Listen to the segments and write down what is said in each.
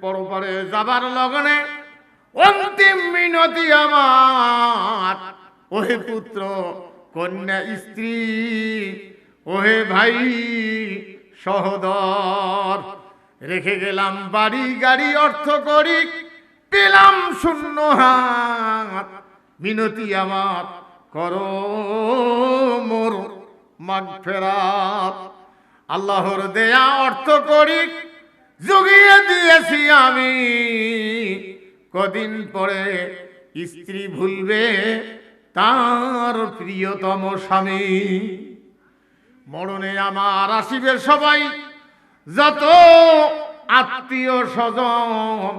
পরপারে যাবার লগনে অন্তিম মিনতি আমার, ওহে পুত্র কন্যা স্ত্রী, ওহে ভাই সহোদর, রেখে গেলাম বাড়ি গাড়ি অর্থ করি, পেলাম শূন্য হাত, মিনতি আমার করো মোর মাগফিরাত। আল্লাহর দেয়া অর্থ করি জুগিয়ে দিয়েছি আমি, কদিন পরে স্ত্রী ভুলবে তার প্রিয়তম স্বামী। মরণে আমার আসিবে সবাই, যত আত্মীয় স্বজন,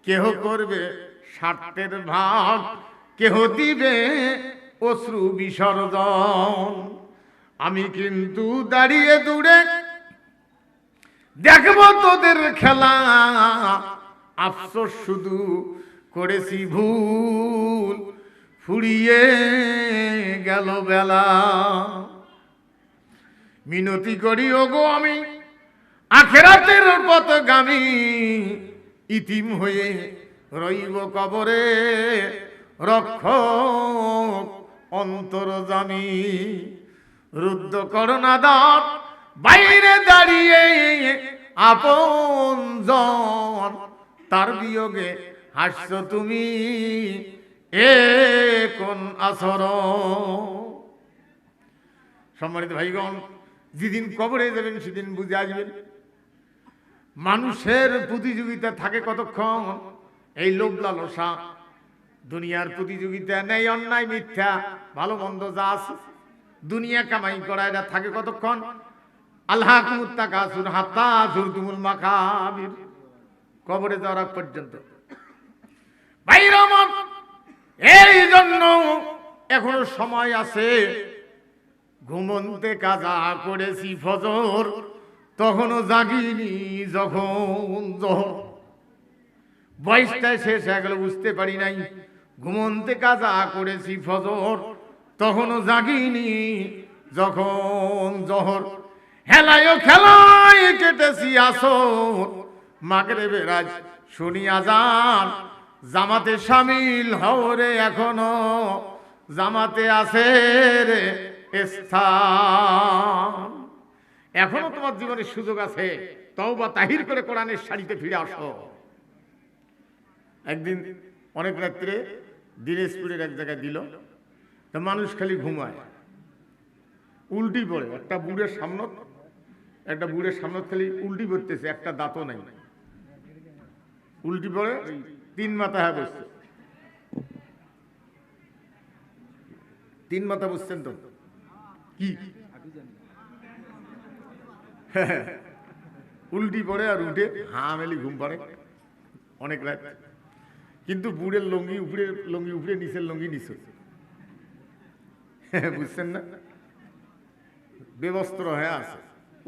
কেহ করবে স্বার্থের ভাগ, কেহ দিবে অশ্রু বিসর্জন। আমি কিন্তু দাঁড়িয়ে দূরে দেখব তোদের খেলা, আফসোস শুধু করেছি ভুল, ফুরিয়ে গেল বেলা। মিনতি করি ওগো আমি আখেরাতের পথগামী, ইতিম হয়ে রইব কবরে রক্ষক অন্তর্যামী। রুদ্ধ করোনা দ্বার বাইরে দাঁড়িয়ে আপন জন, তার বিয়োগে হাসছ তুমি এ কোন আচরণ। সম্মানিত ভাইগণ, যেদিন কবরে যাবেন সেদিন বুঝে আসবেন মানুষের প্রতিযোগিতা থাকে কতক্ষণ। এই লোভ লালসা, দুনিয়ার প্রতিযোগিতা, নেই অন্যায় মিথ্যা ভালো মন্দ যা আছে দুনিয়া কামাই করা, এটা থাকে কতক্ষণ। আল্লাহকুমুত তাকাসুর হাত্তা যুরতুমুল মাকাবির, কবরে যাওয়ার আগ পর্যন্ত। ভাইরা আমার, এই জন্য এখনো সময় আছে। ঘুমন্তে কাজা করেছি ফজর, তখনও জাগিনি যখন জহর। বয়সটা শেষ হয়ে গেল বুঝতে পারি নাই। ঘুমন্তে কাজা করেছি ফজর, তখনও জাগিনি যখন জহর। হেলায় খেলায় কেটেছি আসর, মাগরিবের আজ শুনি আজান, জামাতে শামিল হও রে এখনো জামাতে আছে রে স্থান। এখনো তোমার জীবনের সুযোগ আছে, তওবা তাহির করে কোরআনের শাড়িতে ফিরে আসো। একদিন অনেক রাত্রে দিনাজপুরের এক জায়গায় দিল, তো মানুষ খালি ঘুমায়, উল্টি পড়ে। একটা বুড়ের সামনে খালি উল্টি পড়তেছে, একটা দাঁতও নাই, উল্টি পড়ে 3 মাথা হ্যাঁ বসছে। 3 মাথা বুঝছেন তো কি? উল্টি পড়ে আর উঠে হামেলি ঘুম পড়ে অনেক রাত। কিন্তু বুড়ের লঙ্গি উপরে নিচের লঙ্গি নিচে, বুঝছেন না? বেবস্ত্র হয়ে আছে,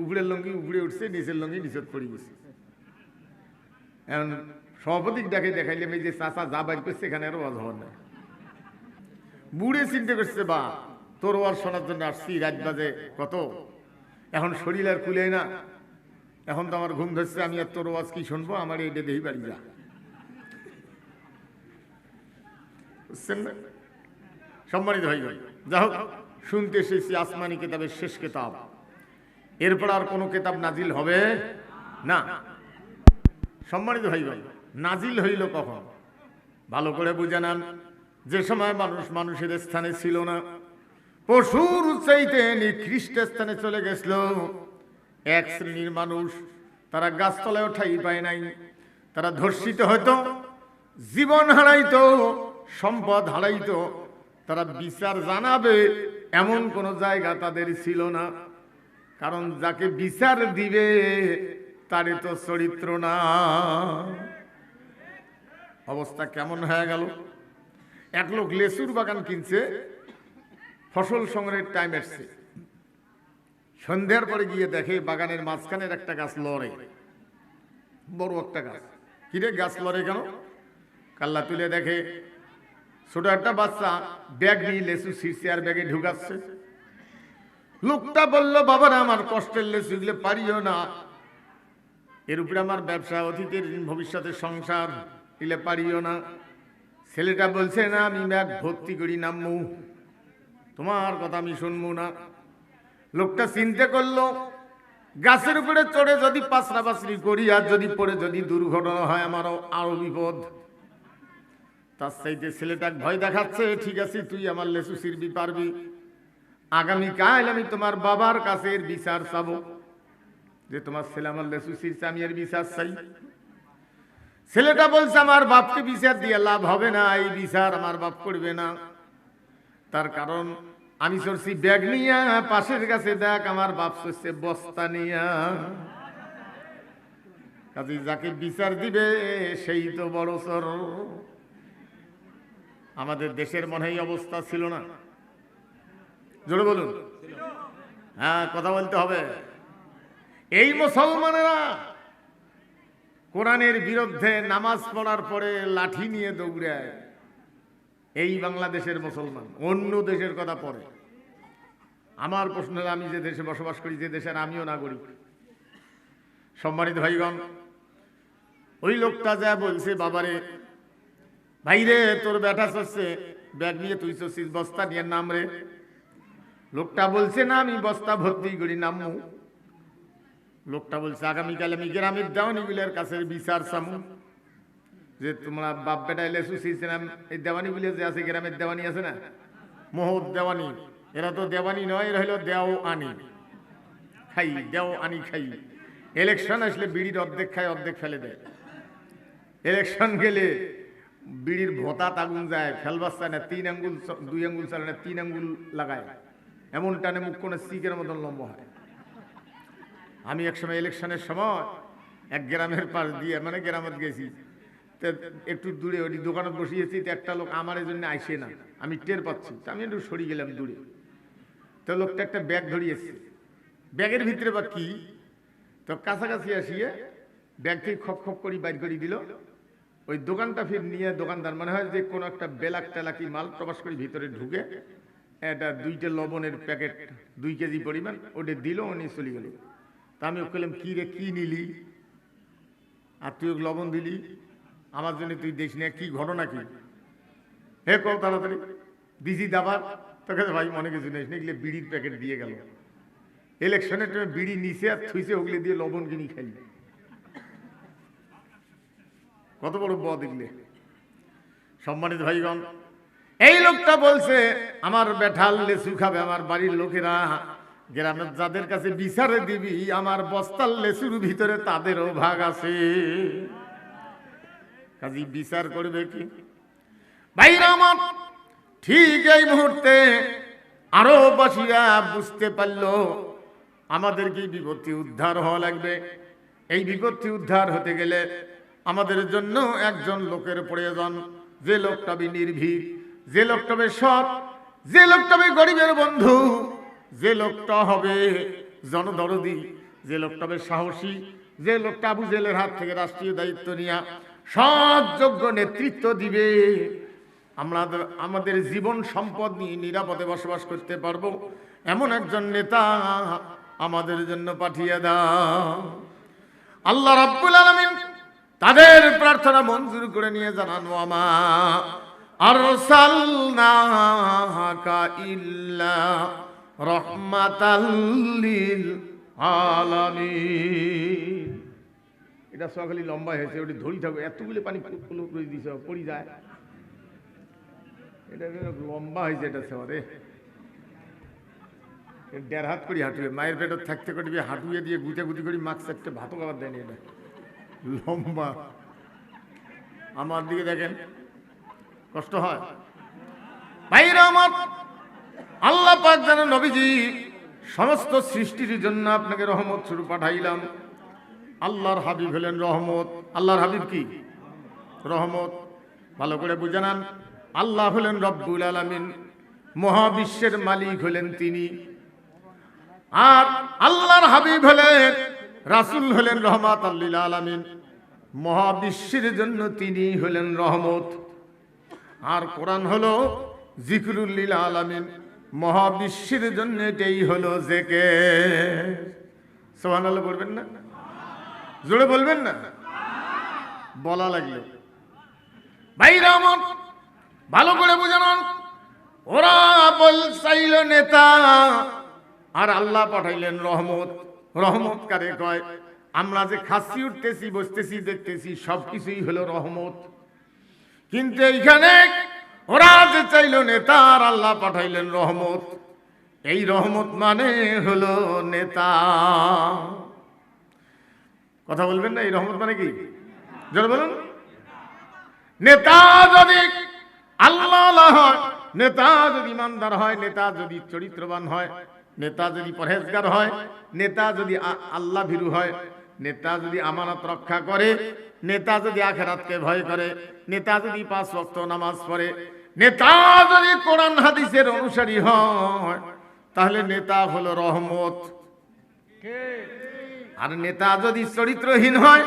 উপরের লঙ্গি উপরে উঠছে, নিচের লঙ্গি নিচে পড়ে গেছে। এখন সভাপতি ডাকে দেখাইলাম, এই যে চাচা যা বাইর করছে এখানে আরো ওয়াজ হওয়ার নাই। বুড়ে চিন্তা করছে, বা তোর ওয়াজ শোনার জন্য আসছি, রাত বাজে কত, এখন শরীর আর খুলে না, এখন তো আমার ঘুম ধরছে, আমি আর তোর ওয়াজ কি শুনবো, আমার এটা দেহি বাড়ি যা। বুঝছেন না? সম্মানিত ভাই, যা হোক, শুনতে এসেছি আসমানি কিতাবের শেষ কিতাব, এরপর আর কোনো কিতাব নাজিল হবে না। সম্মানিত ভাই, নাজিল হইল কখন ভালো করে বুঝে নেন। যে সময় মানুষ মানুষের স্থানে ছিল না, পশুর চাইতে নিকৃষ্ট স্থানে চলে গেছিল। এক শ্রেণীর মানুষ, তারা গাছতলায় ঠাই পায় নাই, তারা ধর্ষিত হইতো, জীবন হারাইতো, সম্পদ হারাইতো। তারা বিচার জানাবে এমন কোন জায়গা তাদের ছিল না, কারণ যাকে বিচার দিবে তারই তো চরিত্র না। অবস্থা কেমন হয়ে গেল? এক লোক লেচুর বাগান কিনছে, ফসল সংগ্রহের টাইম আসছে। সন্ধ্যার পরে গিয়ে দেখে বাগানের মাঝখানের একটা গাছ লড়ে, বড় একটা গাছ। কিরে গাছ লড়ে কেন? কাল্লা তুলে দেখে ছোট একটা বাচ্চা ব্যাগ নিয়ে লেচু ছিঁড়ছে আর ব্যাগে ঢুকাচ্ছে। লোকটা বলল, বাবারা আমার কষ্টের লেচু গুলো পারিও না, এর উপরে আমার ব্যবসা, অতীতের ভবিষ্যতের সংসার, দিলে পারিও না। ছেলেটা বলছে না, আমি ব্যাগ ভর্তি করি নামমু, তোমার কথা আমি শুনবো না। লোকটা চিন্তা করলো, গাছের উপরে চড়ে যদি পাঁচরা পাঁচরি করি আর যদি পড়ে যদি দুর্ঘটনা হয় আমারও আরো বিপদ। তার চাইতে ছেলেটা ভয় দেখাচ্ছে, ঠিক আছে তুই আমার লেসু ছিড়বি পারবি, আগামীকাল আমি তোমার বাবার কাছে এর বিচার চাবো যে তোমার ছেলে আমার লেসু ছিড়ছে, আমি এর বিচার চাই। ছেলেটা বলছে আমার বাপকে বিচার দিয়ে লাভ হবে না, এই বিচার আমার বাপ করবে না। তার কারণ আমি চড়ছি ব্যাগ নিয়া, পাশের কাছে দেখ আমার বাপ চড়ছে বস্তা নিয়া। কাজে যাকে বিচার দিবে সেই তো বড় চোর। আমাদের দেশের মনে হয় অবস্থা ছিল না? জোরে বলুন। হ্যাঁ, কথা বলতে হবে। এই মুসলমানেরা কোরআনের বিরুদ্ধে নামাজ পড়ার পরে লাঠি নিয়ে দৌড়ায়, এই বাংলাদেশের মুসলমান। অন্য দেশের কথা পড়ে। আমার প্রশ্ন হলো, আমি যে দেশে বসবাস করি, যে দেশের আমিও নাগরিক। সম্মানিত ভাইগণ, ওই লোকটা যা বলছে, বাবারে ভাইরে তোর ব্যাটা চলছে ব্যাগ নিয়ে, তুই চলছিস বস্তা নিয়ে নাম রে। লোকটা বলছে না, আমি বস্তা ভর্তি করি নামু। লোকটা বলছে আগামীকাল আমি গ্রামের দেওয়ানিগুলোর কাছে বিচার চামু যে তোমরা বাপ বেটা এলে সুশিয়েছিলাম। এই দেওয়ানিগুলো যে আছে, গ্রামের দেওয়ানি আছে না, মহৎ দেওয়ানি, এরা তো দেওয়ানি নয়, এরা হলো দেও আনি খাই, দেও আনি খাই। ইলেকশন আসলে বিড়ির অর্ধেক খায়, অর্ধেক ফেলে দেয়। ইলেকশন গেলে বিড়ির ভোতা আগুন যায়, ফেলবার চায় না, 3 আঙ্গুল 2 আঙ্গুল চালে না, 3 আঙ্গুল লাগায়, এমন টানে মুখ কোনো সিকের মতন লম্বা হয়। আমি একসময় ইলেকশনের সময় এক গ্রামের পাশ দিয়ে, মানে গ্রামত গেছি, তো একটু দূরে ওই দোকানে বসিয়েছি, তো একটা লোক আমার এই জন্য আইসে না, আমি টের পাচ্ছি, তো আমি একটু সরে গেলাম দূরে। তো লোকটা একটা ব্যাগ ধরিয়েছে, ব্যাগের ভিতরে বা কি, তো কাছাকাছি আসিয়ে ব্যাগ থেকে খপ খপ করে বাইর করে দিল। ওই দোকানটা ফির নিয়ে দোকানদার মনে হয় যে কোনো একটা বেলাক টেলাকি মাল প্রবাস করে ভিতরে ঢুকে এটা 2টা লবণের প্যাকেট 2 কেজি পরিমাণ ওটা দিল, উনি চলে গেল। তা আমি বললাম কি রে, কি নিলি আর তুই লবণ দিলি আমার জন্য, তুই দেখ না কি ঘটনা কি? হে কল তাড়াতাড়ি, দিছি দাবার। তোকে ভাই মনে কিছু নেই, এগুলো বিড়ির প্যাকেট দিয়ে গেল। ইলেকশনের টাইমে বিড়ি নিচে আর থুইছে, ওগুলো দিয়ে লবণ কিনি খাইলি। কত বড় বদ এগুলো। সম্মানিত ভাইগণ, এই লোকটা বলছে আমার বেঠাল লেসু খাবে আমার বাড়ির লোকেরা, গ্রামের যাদের কাছে বিচারে দিবি আমার বস্তার লেসুর ভিতরে তাদেরও ভাগ আছে। কাজী বিচার করবে কি ভাইরা আমার? ঠিক এই মুহূর্তে আরো বাসীরা বুঝতে পারলো আমাদেরকে বিপত্তি উদ্ধার হওয়া লাগবে। এই বিপত্তি উদ্ধার হতে গেলে আমাদের জন্য একজন লোকের প্রয়োজন, যে লোকটা নির্ভীক, যে লোকটা সৎ, যে লোকটা গরিবের বন্ধু, যে লোকটা হবে জনদরদি, যে লোকটা সাহসী, যে লোকটা আবু জেলের হাত থেকে রাষ্ট্রীয় দায়িত্ব নিয়ে সৎ যোগ্য নেতৃত্ব দিবে। আমরা আমাদের জীবন সম্পদ নিয়ে নিরাপদে বসবাস করতে পারবো এমন একজন নেতা আমাদের জন্য পাঠিয়ে দাও। আল্লাহ রাব্বুল আলামিন তাদের প্রার্থনা মঞ্জুর করে নিয়ে জানানো, আমা আরসালনাকা ইল্লা রাহমাতাল লিল আলামিন। এটা সকালে লম্বা হয়েছে, ওটি ধরি থাকো, এতগুলো পানি করে দিছে পড়ি যায়, এটা লম্বা হয়েছে। এটা সরে 1.5 হাত করি হাঁটুয়ে, মায়ের পেটত থাকতে করবি হাঁটুয়ে দিয়ে গুটে গুটি করি মাছ চারটে ভাতও খাবার দেয়নি। এটা লম্বা, আমার দিকে দেখেন, কষ্ট হয় ভাইরা আমার। আল্লাহ পাক জানেন নবীজি সমস্ত সৃষ্টির জন্য আপনাকে রহমত স্বরূপ পাঠাইলাম। আল্লাহর হাবিব হলেন রহমত। আল্লাহর হাবিব কি? রহমত। ভালো করে বুঝে নেন, আল্লাহ হলেন রব্বুল আলামিন, মহাবিশ্বের মালিক হলেন তিনি। আর আল্লাহর হাবিব হলেন, রাসূল হলেন রহমাতাল লিল আলামিন, মহাবিশ্বের জন্য তিনি হলেন রহমত। আর কোরআন হলো জিকরুল লিল আলামিন, মহাবিশ্বের জন্য এটাই হলো জিকির। সুবহানাল্লাহ বলবেন না? জোরে বলবেন না, বলা লাগলো। ভাইরা আমার ভালো করে বুঝান, ওরা চাইল নেতা আর আল্লাহ পাঠাইলেন রহমত। রহমত কারে কয়? আমরা যে খাচ্ছি, উঠতেছি, বসতেছি, দেখতেছি সবকিছুই হলো রহমত। কিন্তু এইখানে ওরা যে চাইল নেতা আর আল্লাহ পাঠাইলেন রহমত, এই রহমত মানে হলো নেতা। কথা বলবেন না, এই রহমত মানে কি? জোরে বলুন। নেতা যদি আল্লাহ হয়, নেতা যদি ইমানদার হয়, নেতা যদি চরিত্রবান হয়, নেতা যদি পরহেজগার হয়, নেতা যদি আল্লাহ ভীরু হয়, নেতা যদি আমানত রক্ষা করে, নেতা যদি আখিরাতকে ভয় করে, নেতা যদি 5 ওয়াক্ত নামাজ পড়ে, নেতা যদি কোরআন হাদিসের অনুসারী হয়, তাহলে নেতা হলো রহমত। আর নেতা যদি চরিত্রহীন হয়,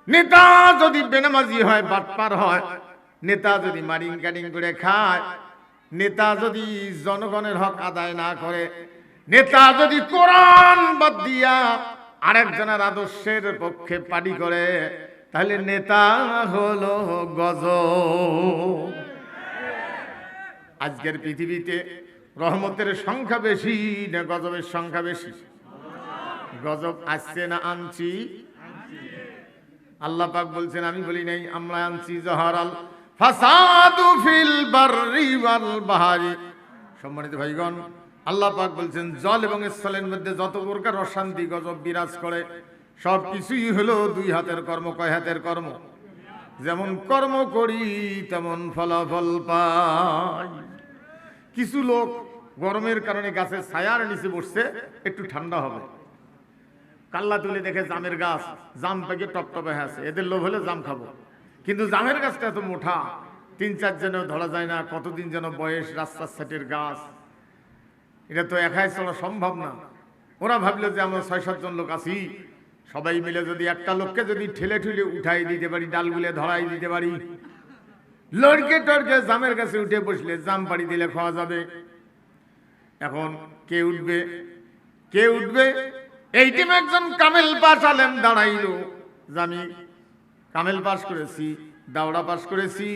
নেতা যদি বেনামাজি হয়, বাটপার হয়, নেতা যদি মারিং কাটিং করে খায়, নেতা যদি জনগণের হক আদায় না করে, নেতা যদি কোরআন বাদ দিয়া আরেকজনের আদর্শের পক্ষে পার্টি করে, তাহলে নেতা হলো গজব। আজকের পৃথিবীতে রহমতের সংখ্যা বেশি না গজবের সংখ্যা বেশি? গজব আসছে না আনছি? আল্লাহ পাক বলছেন, আমি বলি নাই, আমরা আনছি। জহরাল ফাসাদু ফিল বাররি ওয়াল বাহরি। সম্মানিত ভাইগণ, আল্লাহ পাক বলছেন, জল এবং স্থলের মধ্যে যত প্রকার অশান্তি গজব বিরাজ করে, সব কিছুই হলো 2 হাতের কর্ম। কয় হাতের কর্ম? যেমন কর্ম করি তেমন ফলাফল পাই। কিছু লোক গরমের কারণে গাছের ছায়ার নিচে বসছে, একটু ঠান্ডা হবে, কাল্লা তুলে দেখে জামের গাছ, জাম পেকে টপটপে আছে, এদের লোভ হলে জাম খাবো। কিন্তু জামের গাছটা এত মোটা, 3-4 যেন ধরা যায় না, কতদিন যেন বয়স, রাস্তার সাইডের গাছ, এটা তো একাই চলা সম্ভব না। ওরা ভাবলো যে আমরা 6-7 জন লোক আছি, সবাই মিলে যদি একটা লোককে যদি ঠেলে ঠেলে উঠাই দিতে পারি, ডালগুলো ধরাই দিতে পারি, লড়কে টড়কে জামের কাছে উঠে বসলে জাম পাড়ি দিলে খাওয়া যাবে। এখন কে উঠবে? কে উঠবে? এই টিম একজন কামেল পাস আলেম দাঁড়াইলো যে আমি কামেল পাস করেছি, দাওড়া পাস করেছি,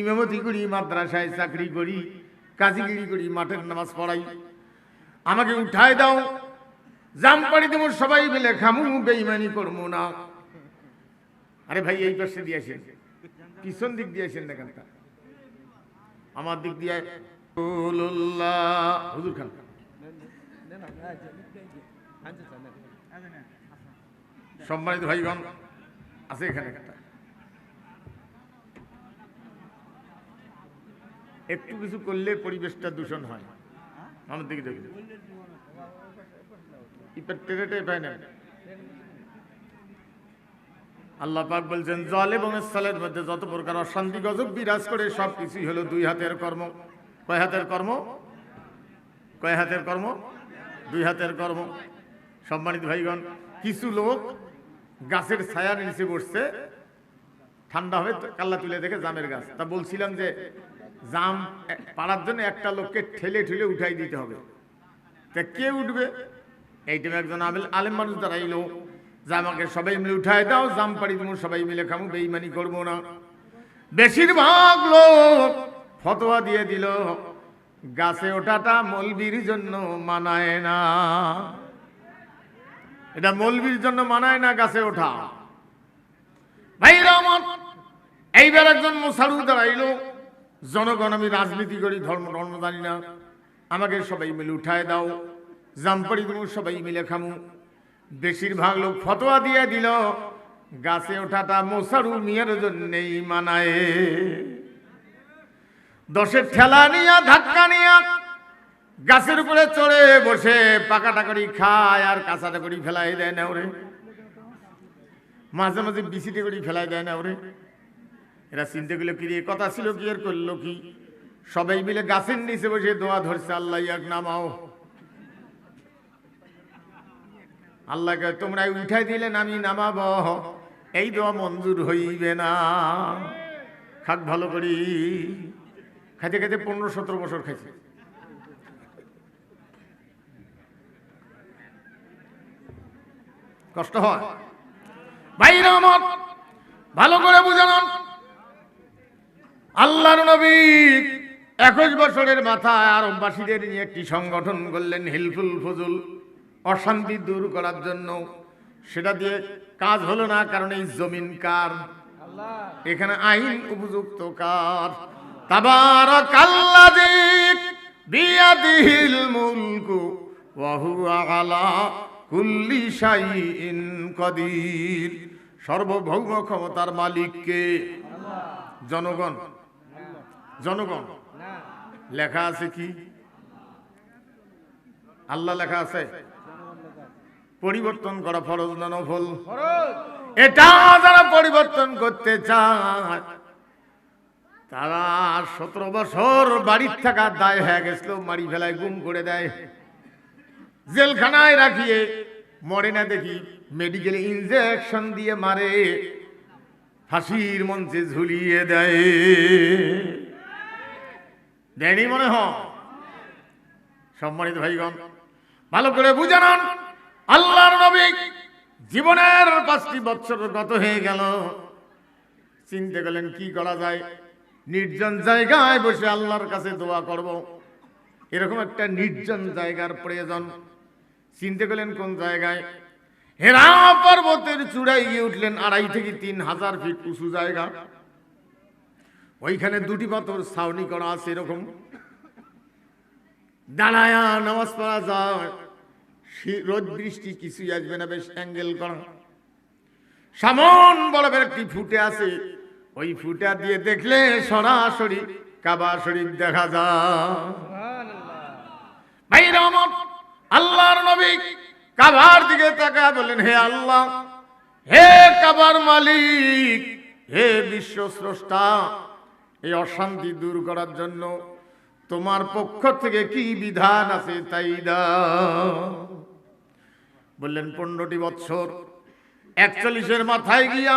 ইমামতি করি, মাদ্রাসায় চাকরি করি, কাজীগিরি করি, মাঠের নামাজ পড়াই, আমাকে উঠায় দাও, জাম পাড়ি দেবো, সবাই মিলে খামু, বেঈমানি করবো না। আরে ভাই, এই পাশে দিয়ে আসেন, পিছন দিক দিয়ে আসেন না, কেনটা আমার দিক দিয়ে হুজুর খান। সম্মানিত ভাইগণ, আছে এখানে একটা, একটু কিছু করলে পরিবেশটা দূষণ হয়। আমার দিকে দেখুন, আল্লাহ পাক বলছেন, জল এবং স্থলের মধ্যে যত প্রকার অশান্তি গজব বিরাজ করে, সব কিছুই হলো 2 হাতের কর্ম। কয় হাতের কর্ম? কয় হাতের কর্ম? 2 হাতের কর্ম। সম্মানিত ভাইগণ, কিছু লোক গাছের ছায়ার নিচে বসছে, ঠান্ডা হবে, কাল্লা তুলে দেখে জামের গাছ। তা বলছিলাম যে জাম পাড়ার জন্য একটা লোককে ঠেলে ঠেলে উঠাই দিতে হবে। তা কে উঠবে? এই টাইমে একজন আলেম মানুষ দাঁড়াইলো যে আমাকে সবাই মিলে উঠায় দাও, জাম পাড়ি দেবো, সবাই মিলে খামু, বেঈমানি করবো না। বেশিরভাগ লোক ফতোয়া দিয়ে দিল, গাছে ওঠাটা মৌলবীর জন্য মানায় না, এটা মৌলবীর জন্য মানায় না গাছে ওঠা। ভাইরা আমার, এইবার একজন মুসারু দাঁড়াইলো, জনগণ, আমি রাজনীতি করি, ধর্ম জানি না, আমাকে সবাই মিলে উঠায় দাও, জামপাড়ি দেবো, সবাই মিলে খামু। বেশিরভাগ লোক ফতোয়া দিয়ে দিল, গাছে ওঠাটা মোসারু মিয়ার জন্যই মানায়। 10-এর ঠেলা নিয়া, ধাক্কা নিয়া গাছের উপরে চড়ে বসে পাকাটা করি খায় আর কাঁচাটা করি ফেলাই দেয় না ওরে, মাঝে মাঝে বিচিটে করি ফেলাই দেয় না ওরে। এরা চিন্তা করলো কি রে, কথা ছিল কি, আর করলো কি? সবাই মিলে গাছের নিচে বসে দোয়া ধরছে, আল্লাহ ইয়াক নামাও। আল্লাহকে তোমরা উঠাই দিলেন, আমি নামাব, এই দোয়া মঞ্জুর হইবে না। খাক ভালো করি। খাইতে খাইতে 15-17 বছর খাইছে। কষ্ট হয়। ভাইরা আমার ভালো করে বুঝে নেন, আল্লাহর নবী 21 বছরের মাথায় আরববাসীদের নিয়ে একটি সংগঠন করলেন হিলফুল ফুজুল, অশান্তি দূর করার জন্য। সেটা দিয়ে কাজ হলো না, কারণ এই জমিন কার? এখানে আইন উপযুক্ত কার? তাবারাকাল্লাযী বিয়াদিহিল মুলকু ওয়া হুয়া আলা কুল্লি শাইইন কাদির। সার্বভৌম ক্ষমতার মালিক কে? জনগণ। জনগণ লেখা আছে কি? আল্লাহ লেখা আছে। পরিবর্তন করা ফরজ না নফল? এটা যারা পরিবর্তন করতে চায় তারা 17 বছর বাড়ির থাকার দায় হয়ে গেছিল, মারি ফেলায়, গুম করে দেয়, জেলখানায় রাখিয়ে, মরে না দেখি মেডিকেল ইনজেকশন দিয়ে মারে, ফাঁসির মঞ্চে ঝুলিয়ে দেয়। দেয়নি মনে হয়? সম্মানিত ভাইগণ ভালো করে বুঝে নেন, আল্লাহর নবী জীবনের 5টি বছর গত হয়ে গেল, চিন্তা করলেন কি করা যায়, নির্জন জায়গায় বসে আল্লাহর কাছে দোয়া করব। এরকম একটা নির্জন জায়গার প্রয়োজন। চিন্তা করলেন কোন জায়গায়? হেরা পর্বতের চূড়ায় গিয়ে উঠলেন, 2.5 থেকে 3,000 ফিট উঁচু জায়গা। ওইখানে 2টি পাথর ছাউনি করা আছে, এরকম দাঁড়ায়া নামাজ পড়া যায়, রোদ বৃষ্টি কিছুই আসবে না, বেশ অ্যাঙ্গেল করা। সামন বরফের একটি ফুটে আছে, ওই ফুটা দিয়ে দেখলে সরাসরি কাবা শরীফ দেখা যায়। ভাইরা আমার, আল্লাহর নবী কাবার দিকে তাকায় বললেন, হে আল্লাহ, হে কাবার মালিক, হে বিশ্ব স্রষ্টা, এই অশান্তি দূর করার জন্য তোমার পক্ষ থেকে কি বিধান আছে তাই দাও। বললেন 15টি বছর। 41-এর মাথায় গিয়া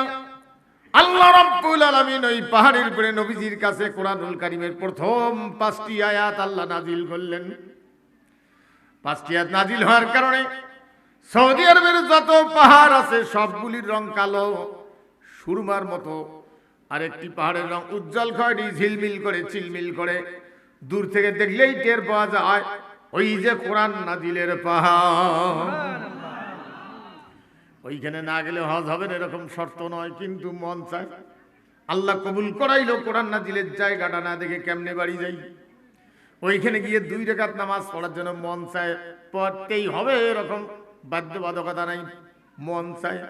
আল্লাহ রাব্বুল আলামিন ওই পাহাড়ের উপরে নবীজির কাছে কোরআনুল কারীমের প্রথম 5টি আয়াত আল্লাহ নাজিল করলেন। 5টি আয়াত নাজিল হওয়ার কারণে সৌদি আরবের যত পাহাড় আছে সবগুলির রং কালো সুরমার মতো, আর একটি পাহাড়ের রং উজ্জ্বল খয়েরি, ঝিলমিল করে, চিলমিল করে, দূর থেকে দেখলেই টের পাওয়া যায় ওই যে কোরআন নাজিলের পাহাড়। ওইখানে না গেলে হজ হবে এরকম শর্ত নয়, কিন্তু মন চায়। আল্লাহ কবুল করাইলো, কোরআন নাজিলের জায়গাটা না দেখে কেমনে বাড়ি যাই। ওইখানে গিয়ে 2 রাকাত নামাজ পড়ার জন্য মন চায়, পড়তেই হবে, এরকম বাধ্যবাধকতা নাই, মন চায়।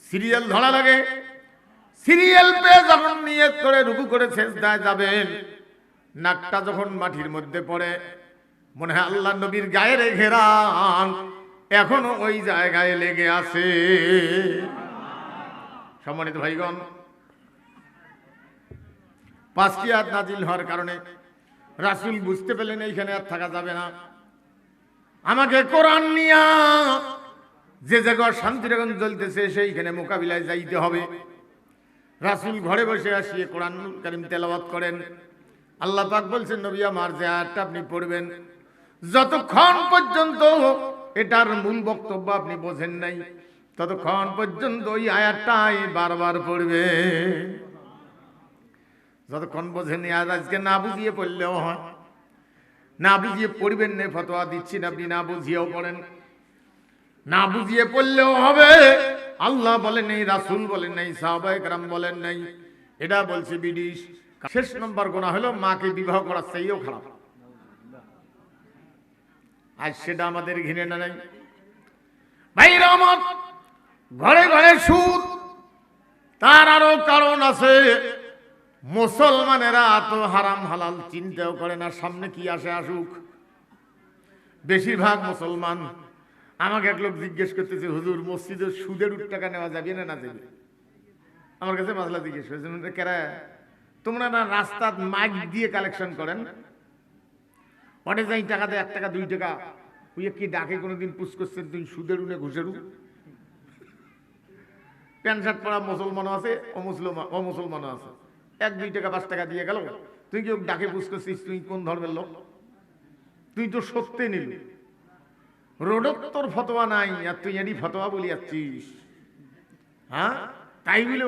সিরিয়াল ধরা লাগে, সিরিয়াল পেয়ে যখন নিয়ত করে রুকু করে সেজদায় যাবেন, নাকটা যখন মাটির মধ্যে পড়ে, মনে হয় আল্লাহ নবীর গায়ের ঘেরান এখনো ওই জায়গায় লেগে আছে। সম্মানিত ভাইগণ, 5টি আয়াত নাজিল হওয়ার কারণে রাসূল বুঝতে পেলেন এইখানে আর থাকা যাবে না, আমাকে কোরআন নিয়া যে জায়গায় শান্তির আগুন জ্বলতেছে সেইখানে মোকাবিলায় যাইতে হবে। রাসূল ঘরে বসে আসিয়ে কোরআনুল কারীম তেলাওয়াত করেন। আল্লাহ পাক বলছেন, নবী আমার যে আয়াতটা আপনি পড়বেন, যতক্ষণ পর্যন্ত এটার মূল বক্তব্য আপনি বোঝেন নাই, ততক্ষণ পর্যন্ত ওই আয়াতটাই বারবার পড়বে। যতক্ষণ বোঝেন, আজকে না বুঝিয়ে পড়লেও হয়, না বুঝিয়ে পড়বেন না, ফতোয়া দিচ্ছি না, আপনি না বুঝিয়েও পড়েন, না বুঝিয়ে পড়লেও হবে। আল্লাহ বলেন নাই, রাসূল বলেন নাই, সাহাবায়ে কেরাম বলেন নাই, এটা বলছে বিডিশ। শেষ নম্বর গুনাহ হলো মাকে বিবাহ করার চেয়েও খারাপ। আজ সেটা আমাদের ঘিরে না নাই। ভাইরা আমার, ঘরে ঘরে সুদ, তার আরো কারণ আছে। মুসলমানেরা এত হারাম হালাল চিন্তাও করে না, সামনে কি আসে আসুক। বেশিরভাগ মুসলমান, আমাকে এক লোক জিজ্ঞেস করতেছে, হুজুর মসজিদে সুদের টাকা নেওয়া যাবে না না যাবে? আমার কাছে মাসলা জিজ্ঞেস করেছে, কেরা তোমরা না রাস্তার মাইক দিয়ে কালেকশন করেন, ওটা যাই টাকা দেয়, 1 টাকা 2 টাকা, ওই কি ডাকে কোনোদিন পুষ করছেন তুই সুদের উনে ঘুষেরু? প্যান্ট শার্ট পরা মুসলমানও আছে, অমুসলমানও আছে, 1 2 টাকা 5 টাকা দিয়ে গেল, তুই কি ডাকে পুষ করছিস? তুই কোন ধর্মের লোক? তুই তো সত্যি নিলি, রোডোত্তর ফতোয়া নাই, আর তুই এরই ফতোয়া বলি যাচ্ছিস। হ্যাঁ, তাই বলে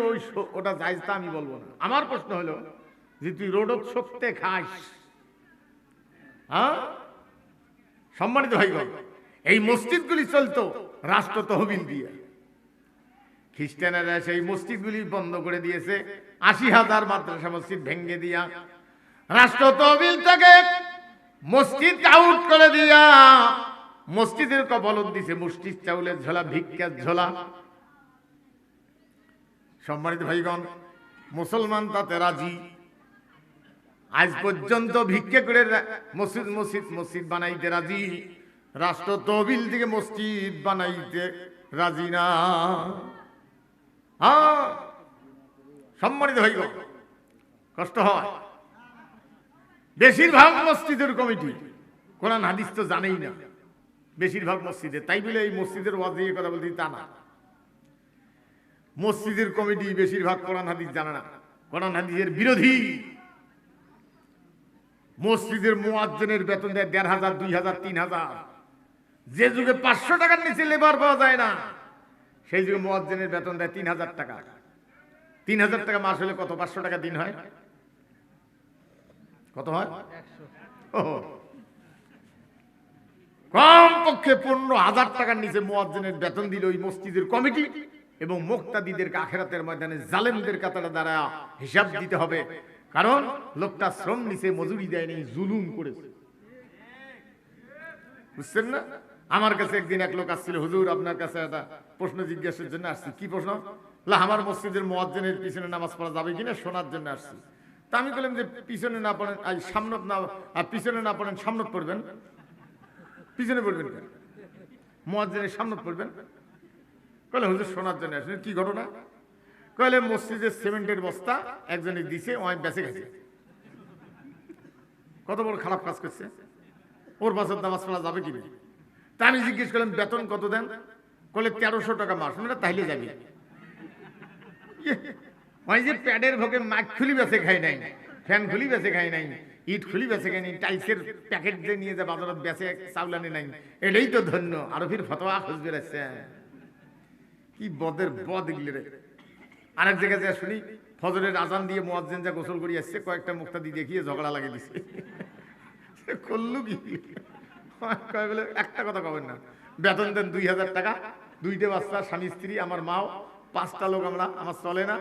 ওটা জায়েজ তা আমি বলবো না। আমার প্রশ্ন হলো যে তুই রোডত সত্যে খাস, হ্যাঁ সম্মানিত ভাইগণ, এই মসজিদগুলি চলতো রাষ্ট্র তহবিল দিয়ে। খ্রিস্টানেরা সেই মসজিদগুলি বন্ধ করে দিয়েছে, ৮০,০০০ মাদ্রাসা মসজিদ ভেঙ্গে দিয়া রাষ্ট্র তহবিল থেকে মসজিদ আউট করে দিয়া মসজিদের কবলত দিছে মসজিদ চাউলের ঝোলা, ভিক্ষার ঝোলা। সম্মানিত ভাইগণ, মুসলমান তাতে রাজি। আজ পর্যন্ত ভিক্ষা করে মসজিদ মসজিদ মসজিদ বানাইতে রাজি, রাষ্ট্র তহবিল থেকে মসজিদ বানাইতে রাজি না। হ্যাঁ সম্মানিত ভাইগণ, কষ্ট হয়। বেশিরভাগ মসজিদের কমিটি কোরআন হাদিস তো জানেই না, বেশিরভাগ মসজিদে। তাই বলে এই মসজিদের ওয়াজ দিয়ে কথা বলতে তা না, মসজিদের কমিটি বেশিরভাগ কোরআন হাদিস জানে না, কোরআন হাদিসের বিরোধী। মসজিদের মুয়াজ্জিনের বেতন দেয় ১,৫০০, ২,০০০, ৩,০০০। যে যুগে ৫০০ টাকার নিচে লেবার পাওয়া যায় না, সেই যুগে মুয়াজ্জিনের বেতন দেয় ৩,০০০ টাকা। ৩,০০০ টাকা মাস হলে কত? ৫০০ টাকা দিন হয়। কত হয়? কম পক্ষে ১৫,০০০ টাকার নিচে মুয়াজ্জিনের বেতন দিল ওই মসজিদের কমিটি, এবং মুক্তাদিদেরকে আখিরাতের ময়দানে জালেমদের কাতারে দ্বারা হিসাব দিতে হবে, কারণ লোকটা শ্রম নিচে, মজুরি দেয়নি, জুলুম করেছে। বুঝছেন না? আমার কাছে একদিন এক লোক আসছিল, হুজুর আপনার কাছে একটা প্রশ্ন জিজ্ঞাসার জন্য আসছি। কি প্রশ্ন? আমার মসজিদের মুয়াজ্জিনের পিছনে নামাজ পড়া যাবে কিনা শোনার জন্য আসছি। তা আমি বললাম যে পিছনে না পড়েন, সামনে না, পিছনে না পড়েন সামনে পড়বেন। পিছনে পড়বেন কেন? মুয়াজ্জিনের সামনে পড়বেন। কলে হুজুর শোনার জন্য আসলেন। কি ঘটনা? কলে মসজিদের সিমেন্টের বস্তা একজনে দিছে, ওই বেঁচে গেছে। কত বড় খারাপ কাজ করছে, ওর বাসার নামাজ পড়া যাবে কিনা? তা আমি জিজ্ঞেস করলাম বেতন কত দেন? কলে ১৩০০ টাকা মাস। মানে তাইলে যাবি? ওই যে প্যাডের ভোগে মাছ খুলি বেঁচে খাই নাই, ফ্যান খুলি বেঁচে খাই নাই, ইট খুলি বেঁচে খাই নাই, টাইলসের প্যাকেট যে নিয়ে যা বাজারত বেঁচে চাউলানি নাই, এটাই তো ধন্য। আরো ফির ফতোয়া খোঁজ বেড়াচ্ছে। কি বদের বদ এগুলি রে। আরেক জায়গায় যা শুনি, ফজরের আজান দিয়ে মুয়াজ্জিন যা গোসল করি আসছে, কয়েকটা মুক্তাদি দেখিয়ে ঝগড়া লাগিয়ে দিচ্ছে। করলু কি? বলে একটা কথা কবেন না, বেতন দেন ২,০০০ টাকা, 2টে বাচ্চা, স্বামী স্ত্রী, আমার মাও, 5টা লোক আমরা, আমার চলে না।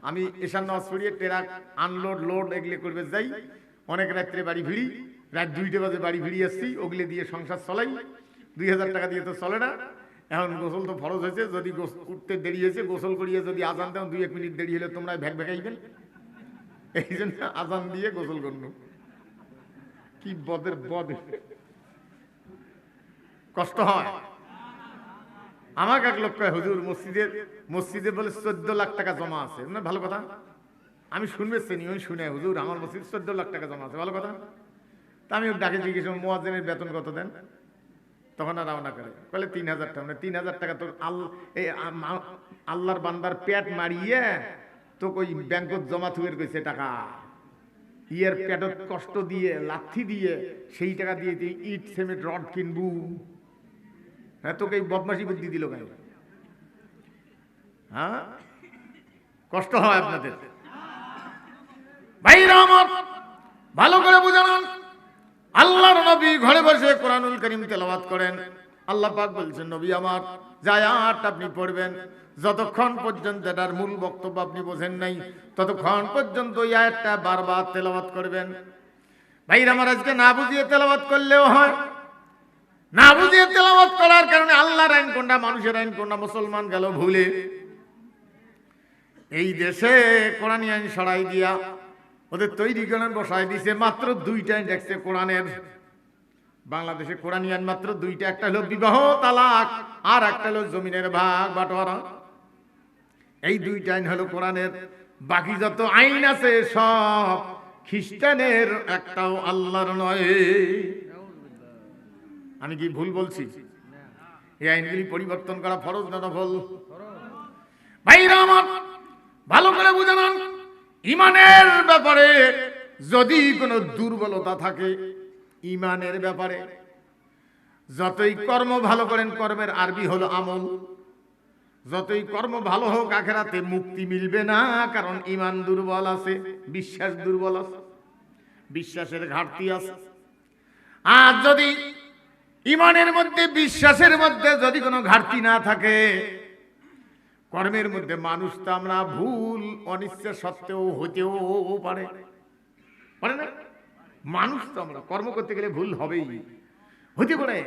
আমি এশার নামাজ পড়িয়ে ট্রাক আনলোড লোড এগুলো করবে যাই, অনেক রাত্রে বাড়ি ফিরি, রাত 2টে বাজে বাড়ি ফিরি আসছি, ওগুলো দিয়ে সংসার চলাই। ২,০০০ টাকা দিয়ে তো চলে না। এখন গোসল তো ফরজ হয়েছে, যদি উঠতে দেরি হয়েছে, গোসল করিয়ে যদি আজান দেন 2-1 মিনিট দেরি হলে তোমরা ভ্যাক ভ্যাকাইবেন, এই জন্য আজান দিয়ে গোসল করল। কি বদের বদ, কষ্ট হয়। আমাকে এক লোক কয় হুজুর মসজিদে বলে 14 লাখ টাকা জমা আছে। না ভালো কথা, আমি শুনবে শ্রেণী শুনে, হুজুর আমার মসজিদ 14 লাখ টাকা জমা আছে, ভালো কথা। তা আমি ডাকে জিজ্ঞেস মুয়াজ্জিনের বেতন কত দেন? তখন আর রওনা করে, বলে ৩,০০০ টাকা। ৩,০০০ টাকা তো আল্লাহর বান্দার পেট মারিয়ে তো ওই ব্যাংকত জমা থুয়ের গেছে টাকা, ইয়ের পেটত কষ্ট দিয়ে লাথি দিয়ে সেই টাকা দিয়ে ইট সিমেন্ট রড কিনবু। হ্যাঁ, তোকে এই বদমাশি বুদ্ধি দিল কেন? হ্যাঁ, কষ্ট হয় আপনাদের ভাইরা আমার, ভালো করে বুঝান। আল্লাহর নবী ঘরে বসে কোরআনুল কারীম তেলাওয়াত করেন। আল্লাহ পাক বলছেন, নবী আমার যে আয়াতটা আপনি পড়বেন, যতক্ষণ পর্যন্ত এটার মূল বক্তব্য আপনি বোঝেন নাই, ততক্ষণ পর্যন্ত এই আয়াতটা বারবার তেলাওয়াত করবেন। ভাইরা আমার, আজকে না বুঝিয়ে তেলাওয়াত করলেও হয়। না বুঝিয়ে তেলাওয়াত করার কারণে আল্লাহর আইন কোনটা, মানুষের আইন কোনটা, মুসলমান গেল ভুলে। এই দেশে কোরআনী আইন সরাই দিয়া ওদের তৈরি করেন বসায় দিছে, মাত্র 2টা দেখছে কোরআনের। বাংলাদেশে কোরআনী আইন মাত্র 2টা, একটা হলো বিবাহ তালাক, আর একটা হলো জমিনের ভাগ বাটোয়ারা। এই 2টা আইন হলো কোরআনের। বাকি যত আইন আছে সব খ্রিস্টানের, একটাও আল্লাহর নয়। আমি কি ভুল বলছি? এই আইনগুলি পরিবর্তন করা ফরজ না নফল? ভাইরা আমার, ভালো করে বুঝে নেন, ইমানের ব্যাপারে যদি কোনো দুর্বলতা থাকে, ইমানের ব্যাপারে যতই কর্ম ভালো করেন, কর্মের আরবি হলো আমল, যতই কর্ম ভালো হোক আখেরাতে মুক্তি মিলবে না, কারণ ঈমান দুর্বল আছে, বিশ্বাস দুর্বল আছে, বিশ্বাসের ঘাটতি আছে। আর যদি ঈমানের মধ্যে বিশ্বাসের মধ্যে যদি কোনো ঘাটতি না থাকে, কর্মের মধ্যে মানুষ তো আমরা ভুল অনিচ্ছা সত্ত্বেও হতেও পারে, পারে না? মানুষ তো আমরা কর্ম করতে গেলে ভুল হবেই, হতে পারে।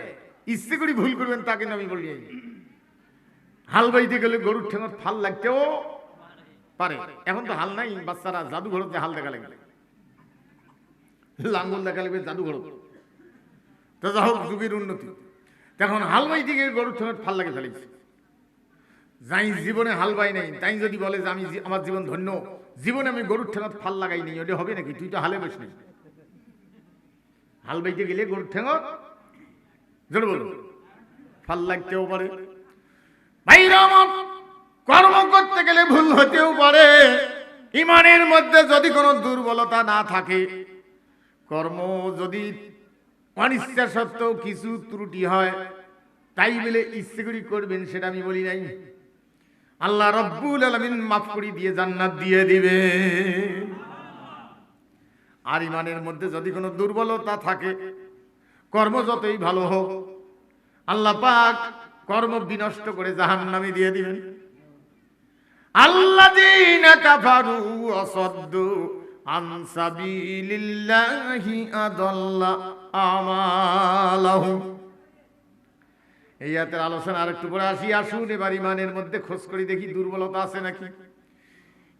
ইচ্ছে করে ভুল করবেন তা কিন্তু আমি বলি। হাল বাইতে গেলে গরুর ঠেঙত ফাল লাগতেও পারে। এখন তো হাল নাই, বাচ্চারা জাদুঘরতে হাল দেখা লাগবে, লাঙ্গল দেখা লাগবে জাদুঘর। তো যা হোক, যুগের উন্নতি। তখন হাল বাইতে গিয়ে গরুর ঠেঙত ফাল লাগে ফেলেছে। যাই জীবনে হাল বাই নাই, তাই যদি বলে যে আমি আমার জীবন ধন্য, জীবনে আমি গরুর ঠেঙত ফাল লাগাই নি, ওটা হবে নাকি? তুই তো হালে বস নাই। হাল বাইতে গেলে গরুর ঠেঙত জোরে বলুন ফাল লাগতেও পারে। ভাইরা আমার, কর্ম করতে গেলে ভুল হতেও পারে। ঈমানের মধ্যে যদি কোনো দুর্বলতা না থাকে, কর্ম যদি অনিচ্ছা সত্ত্বেও কিছু ত্রুটি হয়, তাই বলে ইচ্ছে করে করবেন সেটা আমি বলি নাই। আল্লাহ রব্বুল আলামিন মাফ করে দিয়ে জান্নাত দিয়ে দিবে। আর ঈমানের মধ্যে যদি কোনো দুর্বলতা থাকে, কর্ম যতই ভালো হোক, আল্লাহ পাক কর্ম বিনষ্ট করে জাহান্নামে দিয়ে দিবেন। আল্লাযীনা কাফারু ওয়া সাদ্দু আন সাবিলিল্লাহি আদাল্লা আমালাহুম। এই আয়াতের আলোচনা আরেকটু পরে আসি। আসুন এবার ঈমানের মধ্যে খোঁজ করি, দেখি দুর্বলতা আছে নাকি।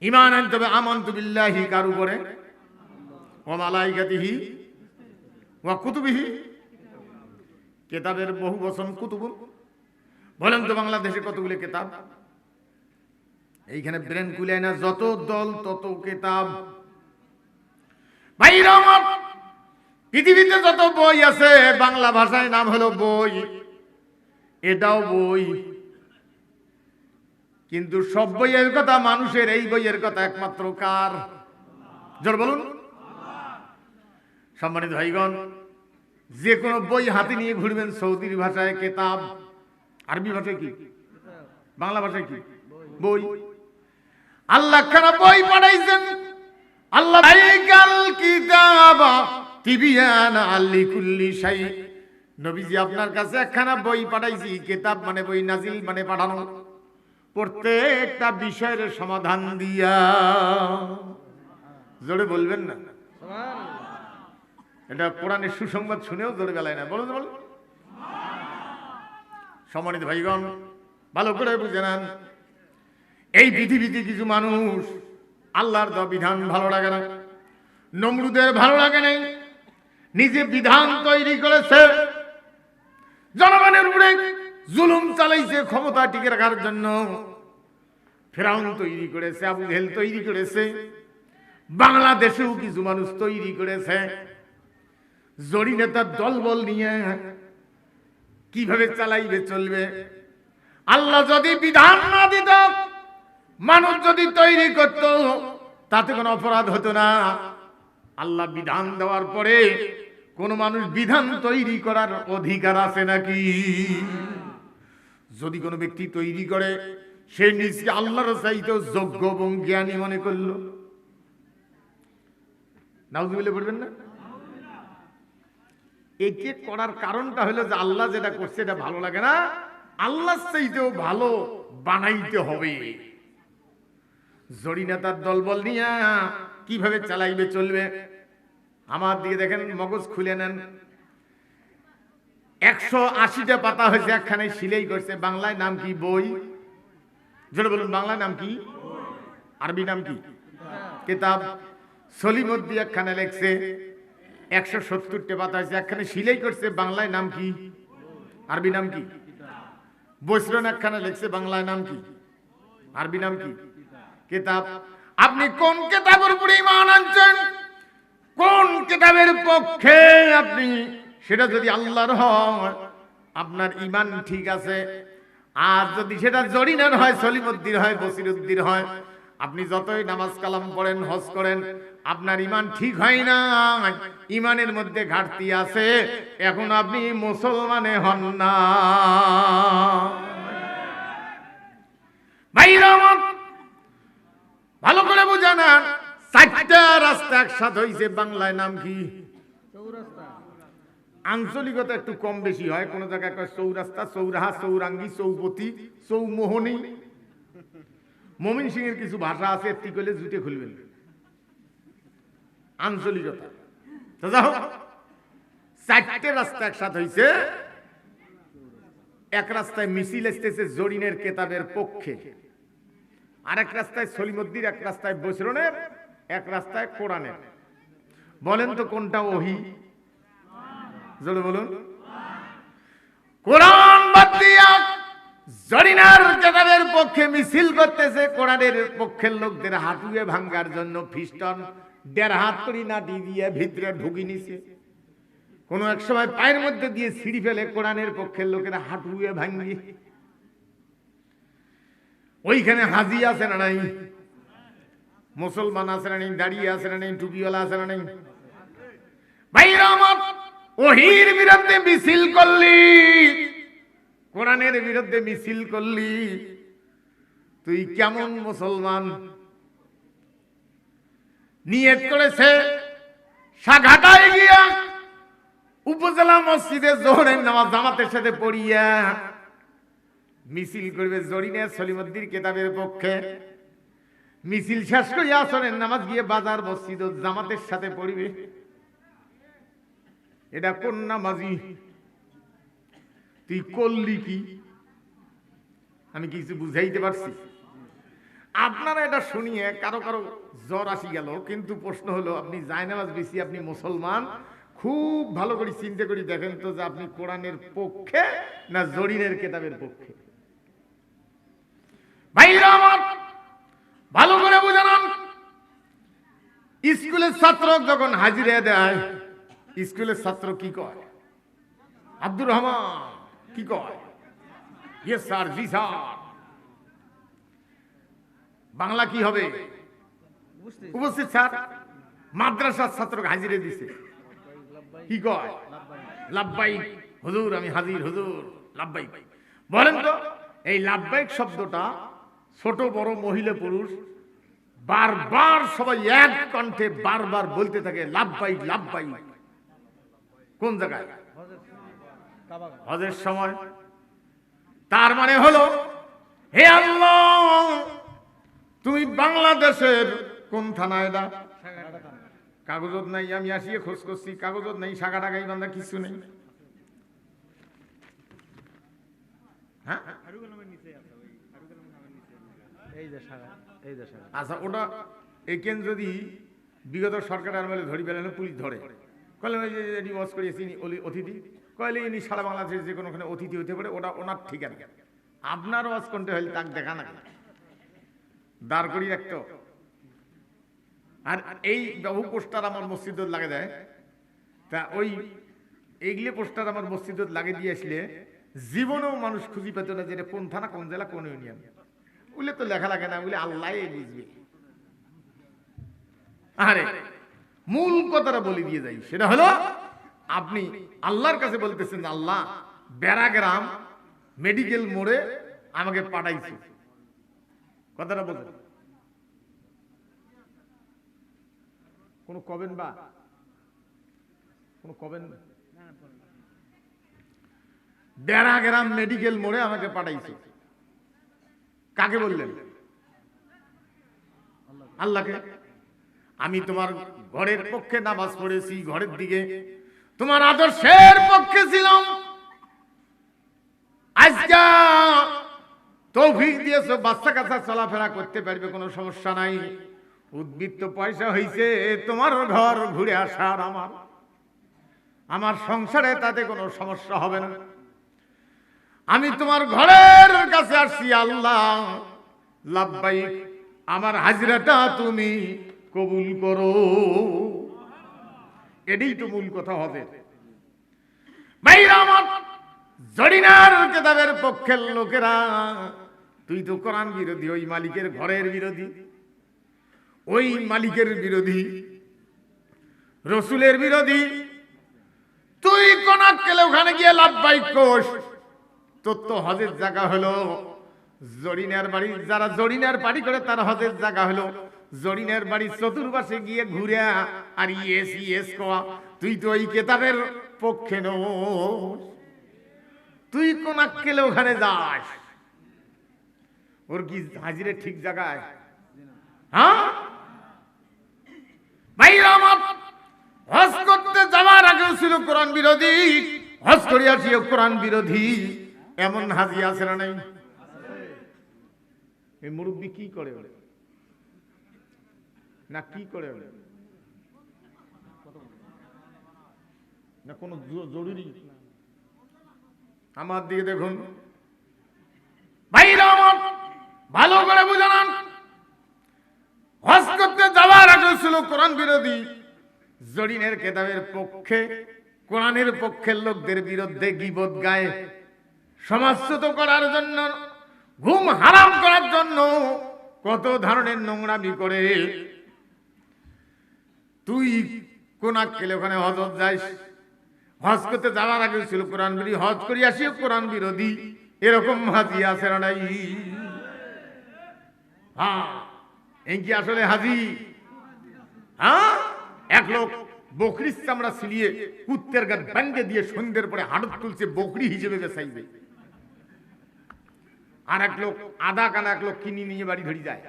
ঈমান আনতে হবে আমানতু বিল্লাহি, কার উপরে? ওয়া মালাইকাতিহি ওয়া কুতুবিহি। কিতাবের বহু বচন কুতুবুন। বলেন তো বাংলাদেশে কতগুলো কিতাব? এইখানে ব্রেন কুলায় না, যত দল তত কিতাব। ভাইরা আমার, পৃথিবীতে যত বই আছে, বাংলা ভাষায় নাম হলো বই, এটাও বই। কিন্তু সব বইয়ের কথা মানুষের, এই বইয়ের কথা একমাত্র কার? জোর বলুন। সম্মানিত ভাইগণ, যে কোনো বই হাতে নিয়ে ঘুরবেন, সৌদির ভাষায় কিতাব, আরবি ভাষায় কি, বাংলা ভাষায় কি? বই। আল্লাহ খানা বই পাঠাইছেন। আল্লাহ বাইকাল কিতাবা তিবিয়ানা লিকুল্লি শাই। নবীজি আপনার কাছে একখানা বই পাঠাইছি। কিতাব মানে বই, নাজিল মানে পাঠানো, প্রত্যেকটা বিষয়ের সমাধান দিয়া। জোরে বলবেন না? এটা কোরআনের সুসংবাদ শুনেও জোরে বেলায় না, বলুন বলুন। সম্মানিত ভাইগণ, ভালো করে বুঝে নেন, এই পৃথিবীতে কিছু মানুষ আল্লাহর দেওয়া বিধান ভালো লাগে না। নমরুদের ভালো লাগে নাই, নিজে বিধান তৈরি করেছে, জনগণের উপরে জুলুম চালাইছে ক্ষমতা টিকে রাখার জন্য। ফেরাউন তৈরি করেছে, আবু জেহেল তৈরি করেছে, বাংলাদেশেও কিছু মানুষ তৈরি করেছে। জড়ি নেতার দলবল নিয়ে কিভাবে চালাইবে চলবে। আল্লাহ যদি বিধান না দিত, মানুষ যদি তৈরি করত, তাতে কোনো অপরাধ হতো না। আল্লাহ বিধান দেওয়ার পরে কোন মানুষ বিধান তৈরি করার অধিকার আছে নাকি? যদি কোনো ব্যক্তি তৈরি করে, সে নিজকে আল্লাহর চাইতেও যোগ্য এবং জ্ঞানী মনে করলো। নাউজুবিল্লাহ বলবেন না? একে করার কারণটা হলো যে আল্লাহ যেটা করছে এটা ভালো লাগে না, আল্লাহর চাইতেও ভালো বানাইতে হবে। জড়ি নেতার দলবল নিয়ে কিভাবে চালাইবে চলবে। আমার দিকে দেখেন, মগজ খুলে নেন। 180টা পাতা হয়েছে, একখানে সিলাই করছে। বাংলায় নাম কি? বই। জোরে বলুন, বাংলায় নাম কি? আরবি নাম কি? কিতাব। সলিমুদ্দি একখানে লেখছে, 170টা পাতা হয়েছে, একখানে সিলাই করছে। বাংলায় নাম কি? আরবি নাম কি? বৈশ্রণ একখানে লেখছে, বাংলায় নাম কি? আরবি নাম কি? কিতাব। আপনি কোন কিতাবের উপরে ঈমান আনছেন, কোন কিতাবের পক্ষে আপনি, সেটা যদি আল্লাহর হয় আপনার ঈমান ঠিক আছে। আর যদি সেটা জরিনার হয়, সলিমুদ্দির হয়, বসিরুদ্দির হয়, আপনি যতই নামাজ কালাম পড়েন, হজ করেন, আপনার ঈমান ঠিক হয় না, ঈমানের মধ্যে ঘাটতি আছে, এখন আপনি মুসলমানে হন না। ভাইরা আমার ভালো করে বুঝে না, চারটা রাস্তা একসাথে হয়েছে, বাংলায় নাম কি? আঞ্চলিকতা একটু কম বেশি হয়, কোন জায়গায় কয় চৌরাস্তা, চৌরাহা, চৌরাঙ্গি, চৌপতি, চৌমোহনী। মমিন সিং এর কিছু ভাষা আছে, একটি করলে জুটে খুলবেন, আঞ্চলিকতা। তো যাও, চারটে রাস্তা একসাথে হয়েছে। এক রাস্তায় মিছিল আসতেছে জরিনের কেতাবের পক্ষে, আরেক রাস্তায় সলিমুদ্দিন, এক রাস্তায় বসরনের, এক রাস্তায় কোরআনের। বলেন তো কোনটা ওহী? জোরে বলুন। কোরআন বাদ দিয়া জরিনার কেতাবের পক্ষে মিছিল করতেছে, কোরআনের পক্ষের লোকদের হাঁটুয়ে ভাঙ্গার জন্য ফিস্টন 1.5 হাত করে নাটি দিয়ে ভিতরে ঢুকি নিছে। কোন এক সময় পায়ের মধ্যে দিয়ে ছিঁড়ি ফেলে কোরআনের পক্ষের লোকেরা হাঁটুয়ে ভাঙ্গি। ওইখানে হাজি আছে না নাই? মুসলমান আছে না নাই? দাঁড়িয়ে আছে না নাই? টুপিওয়ালা আছে না নাই? ভাইরা আমার, ওহির বিরুদ্ধে মিছিল করলি, কোরআনের বিরুদ্ধে মিছিল করলি, তুই কেমন মুসলমান? নিয়ত করেছে সাঘাটায় গিয়া উপজেলা মসজিদে জোহরের নামাজ জামাতের সাথে পড়িয়া মিছিল করবে জরিনে সলিমুদ্দিন কেতাবের পক্ষে। মিছিল শেষ করে আসরের নামাজ গিয়ে বাজার মসজিদ জামাতের সাথে পড়িবে। এটা কোন নামাজি? তুই করলি কি? আমি কিছু বুঝাইতে পারছি? আপনারা এটা শুনিয়ে কারো কারো জ্বর আসি গেল, কিন্তু প্রশ্ন হলো, আপনি জায়নামাজ বেশি, আপনি মুসলমান, খুব ভালো করে চিন্তা করে দেখেন তো যে আপনি কোরআনের পক্ষে না জরিনের কেতাবের পক্ষে? ভাইরা আমার ভালো করে বুঝান। স্কুলের ছাত্র যখন হাজিরা দেয়, স্কুলের ছাত্র কি কয়? আব্দুর রহমান কি কয়? ইয়েস স্যার, জি স্যার। বাংলা কি হবে? উপস্থিত স্যার। মাদ্রাসার ছাত্রকে হাজিরে দিছে, কি কয়? লাব্বাইক হুজুর, আমি হাজির হুজুর, লাব্বাইক। বলেন তো, এই লাব্বাইক শব্দটা ছোট বড় মহিলা পুরুষ বারবার সবাই এক কণ্ঠে বারবার বলতে থাকে, লাব্বাইক লাব্বাইক। কোন জায়গায়? হজের সময়। তার মানে হলো, হে আল্লাহ, তুমি বাংলাদেশের কোন থানায়? এটা কাগজত নাই, আমি আসিয়ে খোঁজ করছি, কাগজত নাই, শাখা টাকাই বান্ধা কিছু নেই। হ্যাঁ, আচ্ছা, ওটা এখান যদি বিগত সরকারের আমলে ধরি পেলেন, পুলিশ ধরে, কলে ওয়াজ করিয়েছি অতিথি, কলে ইনি সারা বাংলাদেশের যে কোনোখানে অতিথি হতে পারে, ওটা ওনার ঠিকানা। আপনার ওয়াজ কোনটা হলে তাকে দেখা না, দাঁড় করিয়ে রাখতো। আর এই বহু পোস্টার আমার মসজিদ লাগে যায়, তা ওই এইগুলো পোস্টার আমার মসজিদ লাগে দিয়ে আসলে জীবনেও মানুষ খুঁজি পেত না যে কোন থানা, কোন জেলা, কোন ইউনিয়ন। ওগুলো তো লেখা লাগে না, ওগুলো আল্লাহ বুঝবে। আরে মূল কথাটা বলে দিয়ে যাই, সেটা হলো আপনি আল্লাহর কাছে বলতেছেন, আল্লাহ বেড়াগ্রাম মেডিকেল মোড়ে আমাকে পাঠাইছে। কথাটা বলতেন কোন কবেন বা কোন কবেন? বেড়াগ্রাম মেডিকেল মোড়ে আমাকে পাঠাইছে। কাকে বললেন? আল্লাহকে। আমি তোমার ঘরের পক্ষে নামাজ পড়েছি, ঘরের দিকে তোমার আদর্শের পক্ষে ছিলাম, আজকে তৌফিক দিয়েছো, বাচ্চা কাচ্চা চলাফেরা করতে পারবে, কোনো সমস্যা নাই। উদ্বৃত্ত পয়সা হইছে তোমার ঘর ঘুরে আসার, আমার সংসারে তাতে কোনো সমস্যা হবে না। আমি তোমার ঘরের কাছে আসছি, আল্লাহ লাব্বাইক, আমার হাজিরাটা তুমি কবুল করো। এটাই তো মূল কথা হবে। ভাইরা আমার, জরিনার কেতাবের পক্ষের লোকেরা, তুই তো কোরআন বিরোধী, ওই মালিকের ঘরের বিরোধী, ওই মালিকের বিরোধী, রসুলের বিরোধী। তুই কোন কেলে ওখানে গিয়ে লাভবাইক কোষ, তোর তো হজের জায়গা হলো জরিনার বাড়ি, যারা জরিনার বাড়ি করে তার হজের জায়গা হলো জরিনার বাড়ি চতুর্পাশে গিয়ে ঘুরে আর ইয়েস ইয়েস কোয়া। তুই তো ওই কেতাবের পক্ষে নোস, তুই কোন আক্কেলে ওখানে যাস? ওর কি হাজিরে ঠিক জায়গায়? হ্যাঁ ভাইরা আমার, হজ করতে যাওয়ার আগেও ছিল কোরআন বিরোধী, হজ করিয়াছিও কোরআন বিরোধী। এমন হাজি আছে না নাই? এই মুরব্বী কি করে বলে না, কি করে বলে না, কোন জরুরি? আমার দিকে দেখুন ভাইরা আমার, ভালো করে বুঝান। হজ করতে যাওয়ার আগে ছিল কোরআন বিরোধী, জরিনের কেতাবের পক্ষে, কোরআনের পক্ষের লোকদের বিরুদ্ধে গীবত গায়, সমাজচ্যুত করার জন্য, ঘুম হারাম করার জন্য কত ধরনের নোংরামি করে। তুই কোন আক্কেলে ওখানে হজ যাইস? হজ করতে যাওয়ার আগে ছিল কোরআন বিরোধী, হজ করি আসিও কোরআন বিরোধী। এরকম হাজি আছে না নাই? হ্যাঁ, এই কি আসলে হাজি? হ্যাঁ, এক লোক বকরির চামড়া ছিলিয়ে কুত্তের গাছ বান্ধে দিয়ে সন্ধ্যের পরে হাড়ত তুলছে, বকরি হিসেবে বেচাইবে। আর এক লোক আধা কানা এক লোক কিনে নিয়ে বাড়ি ধরে যায়,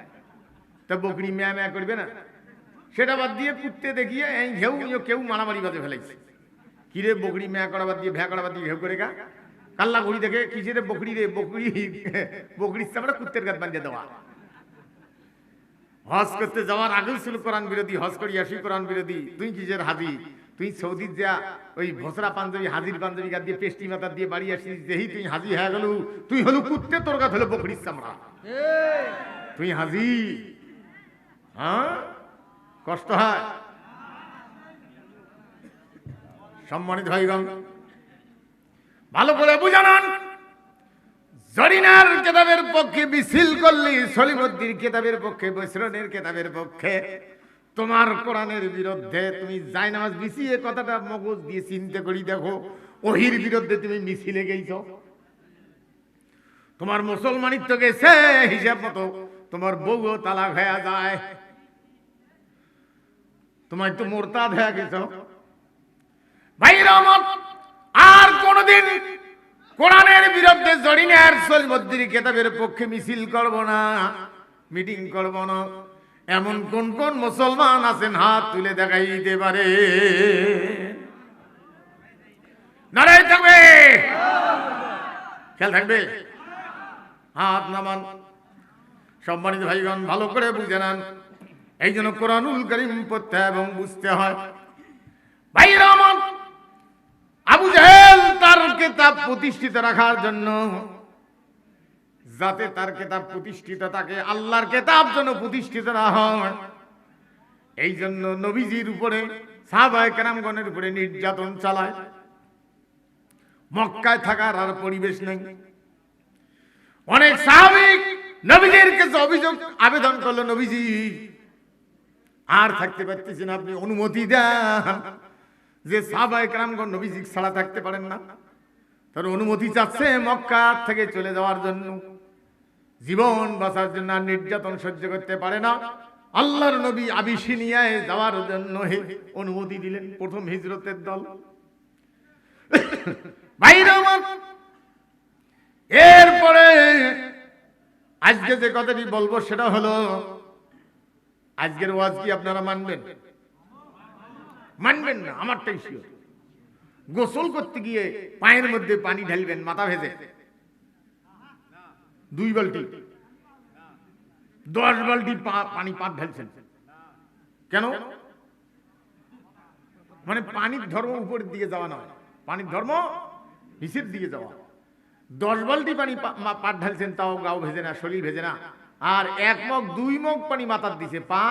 তা বকরি ম্যা ম্যা করবে না? সেটা বাদ দিয়ে কুত্তে দেখিয়ে কেউ মারামারি বাজে ফেলাইছে। কিরে বকরি ম্যা করা বাদ দিয়ে, ভ্যা করা বাদ দিয়ে ঘেউ করে গা কাল্লা ঘুড়ি দেখে কিসে রে বকরি রে, বকরির চামড়া কুত্তের গাছ বান্ধে দেওয়া। হজ করতে যাওয়ার আগেও ছিল কোরআন বিরোধী, হজ করি আসি কোরআন বিরোধী। তুই কিসের হাজি? তুই সৌদির যা ওই ভসরা পাঞ্জাবি, হাজির পাঞ্জাবি গাছ দিয়ে পেস্টি মাথা দিয়ে বাড়ি আসিস, যেহি তুই হাজি হয়ে গেল, তুই হলো কুত্তে, তোর গাছ হলো বকরির চামড়া। তুই হাজি? হ্যাঁ, কষ্ট হয়। সম্মানিত ভাইগণ, ভালো করে বুঝান। জরিনার কেতাবের পক্ষে মিছিল করলি, সলিমুদ্দিন কেতাবের পক্ষে, বৈশ্রনের কেতাবের পক্ষে, তোমার কোরআনের বিরুদ্ধে তুমি জায়নামাজ বিছিয়ে কথাটা মগজ দিয়ে চিন্তা করি দেখো, ওহির বিরুদ্ধে তুমি মিছিলে গেছ। তোমার মুসলমানিত্ব গেছে হিসাব মতো, তোমার বউও তালাক হয়ে যায়, তোমার তো মোরতাদ হয়ে গেছ। ভাইরা আমার, আর কোনদিন কোরআনের বিরুদ্ধে জরিনার সলিমুদ্দিন কেতাবের পক্ষে মিছিল করব না, মিটিং করব না। এমন কোন কোন মুসলমান আছেন হাত তুলে দেখাইতে পারে? নারায় থাকবে, খেয়াল থাকবে, হাত নামান। সম্মানিত ভাইগণ, ভালো করে বুঝে নেন। এই জন্য কোরআনুল কারীম পড়তে এবং বুঝতে হয়। ভাইরা আমার, আবু জাহেল তার কিতাব প্রতিষ্ঠিত রাখার জন্য, যাতে তার কিতাব প্রতিষ্ঠিত থাকে, আল্লাহর কিতাব যেন প্রতিষ্ঠিত না হয়, এই জন্য নবীজির উপরে, সাহাবায়ে কেরামগণের উপরে নির্যাতন চালায়। মক্কায় থাকার আর পরিবেশ নেই। অনেক সাহাবী নবীজির কাছে অভিযোগ আবেদন করলো, নবীজি আর থাকতে পারতেছি না, আপনি অনুমতি দেন যে সাহাবায়ে কেরামগণ নবীজি ছাড়া থাকতে পারেন না। তার অনুমতি চাচ্ছে মক্কা থেকে চলে যাওয়ার জন্য, জীবন বাঁচার জন্য। আর নির্যাতন সহ্য করতে পারে না, আল্লাহর নবী আবিসিনিয়ায় যাওয়ার জন্য অনুমতি দিলেন। প্রথম হিজরতের দল। ভাইরা আমার, এরপরে আজকে যে কথাটি বলবো সেটা হলো, আজকের ওয়াজ কি আপনারা মানবেন? মানবেন না? আমারটাই শিওর। গোসল করতে গিয়ে পায়ের মধ্যে পানি ঢালবেন, মাথা ভেজে 2 বালতি 10 বালতি পানি পাত ঢালছেন কেন? মানে পানির ধর্ম উপরের দিকে যাওয়া নয়, পানির ধর্ম নিচের দিকে যাওয়া। 10 বালতি পানি পাত ঢালছেন, তাও গাও ভেজে না, শরীর ভেজে না। আর 1 মগ 2 মগ পানি মাথার দিছে, পা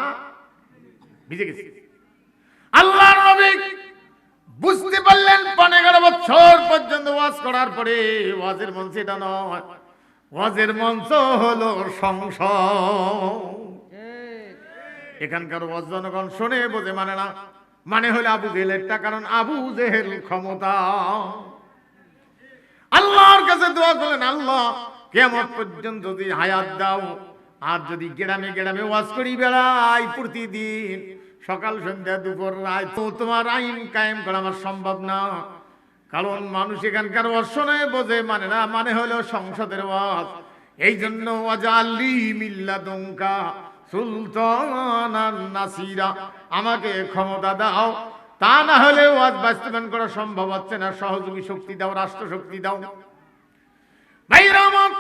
ভিজে গেছে। আল্লাহর নবী বুঝতে পারলেন 15 বছর পর্যন্ত ওয়াজ করার পরে ওয়াজের মঞ্চ এটা নয়, ওয়াজের মঞ্চ হলো সংসদ। এখানকার ওয়াজ জনগণ শোনে বোঝে, মানে না। মানে হলো আবু জেহেলেরটা, কারণ আবু জেহেল ক্ষমতা। আল্লাহর কাছে দোয়া করলেন, আল্লাহ কিয়ামত পর্যন্ত যদি হায়াত দাও, আর যদি গ্রামে গ্রামে ওয়াজ করি বেড়াই প্রতিদিন সকাল সন্ধ্যা দুপুর রাত, তো তোমার আইন কায়েম করা আমার সম্ভব না। কারণ মানুষ এখানকার ওয়াজ শোনে বোঝে, মানে না, মানে হলো সংসদের ওয়াজ। এই জন্য ওয়াজালি মিল্লাদুনকা সুলতানান নাসিরা, আমাকে ক্ষমতা দাও, তা না হলে ওয়াজ বাস্তবায়ন করা সম্ভব হচ্ছে না। সহযোগী শক্তি দাও, রাষ্ট্র শক্তি দাও। ভাইরা আমার,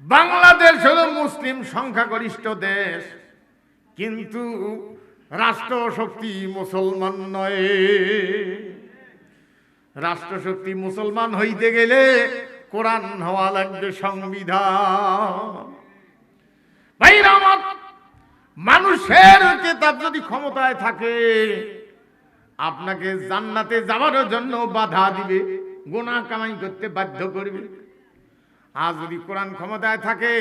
বাংলাদেশ হলো মুসলিম সংখ্যাগরিষ্ঠ দেশ, কিন্তু রাষ্ট্র শক্তি মুসলমান নয়। রাষ্ট্র শক্তি মুসলমান হইতে গেলে কোরআন হওয়া লাগবে সংবিধান। ভাইরা আমার, মানুষের কিতাব যদি ক্ষমতায় থাকে আপনাকে জান্নাতে যাওয়ার জন্য বাধা দিবে, গুনাহ কামাই করতে বাধ্য করবে। আর যদি কোরআন ক্ষমতায় থাকে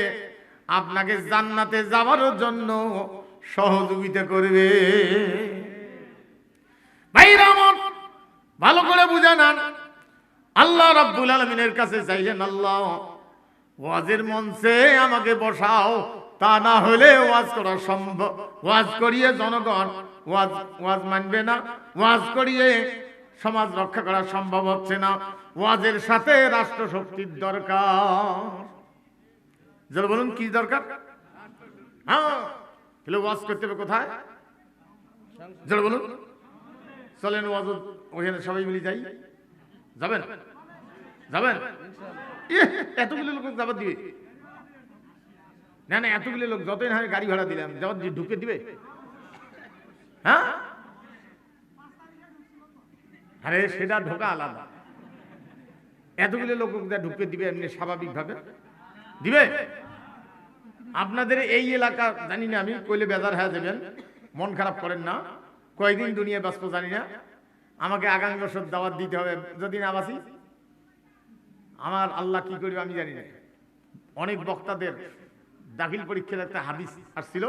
আপনাকে জান্নাতে যাওয়ার জন্য সহযোগিতা করবে। ভাইরা আমার, ভালো করে বুঝে নেন, আল্লাহ রাব্বুল আলামিনের কাছে চাইলেন, আল্লাহ ওয়াজের মঞ্চে আমাকে বসাও, তা না হলে ওয়াজ করা সম্ভব, ওয়াজ করিয়ে জনগণ ওয়াজ মানবে না, ওয়াজ করিয়ে সমাজ রক্ষা করা সম্ভব হচ্ছে না। ওয়াজের সাথে রাষ্ট্র শক্তির দরকার। যারা বলুন কি দরকার? হ্যাঁ, তাহলে ওয়াজ করতে হবে কোথায়? যারা বলুন, চলেন ওয়াজ ওখানে সবাই মিলে যাই। যাবেন? যাবেন? এতগুলো লোক যাবার দিবে না? না, এতগুলো লোক যতই না গাড়ি ভাড়া দিলাম যাবার ঢুকে দিবে? হ্যাঁ, আরে সেটা ঢোকা আলাদা। এতগুলো লোক ঢুকে দিবে এমনি স্বাভাবিক ভাবে দিবে? আপনাদের এই এলাকা জানি না, আমি কইলে বেজার হয়ে যাবেন, মন খারাপ করেন না। কয়দিন দুনিয়া ব্যস্ত জানি না, আমাকে আগামী বছর দাওয়াত দিতে হবে যদি না বাসি। আমার আল্লাহ কি করবে আমি জানি না। অনেক বক্তাদের দাখিল পরীক্ষার একটা হাদিস আসছিল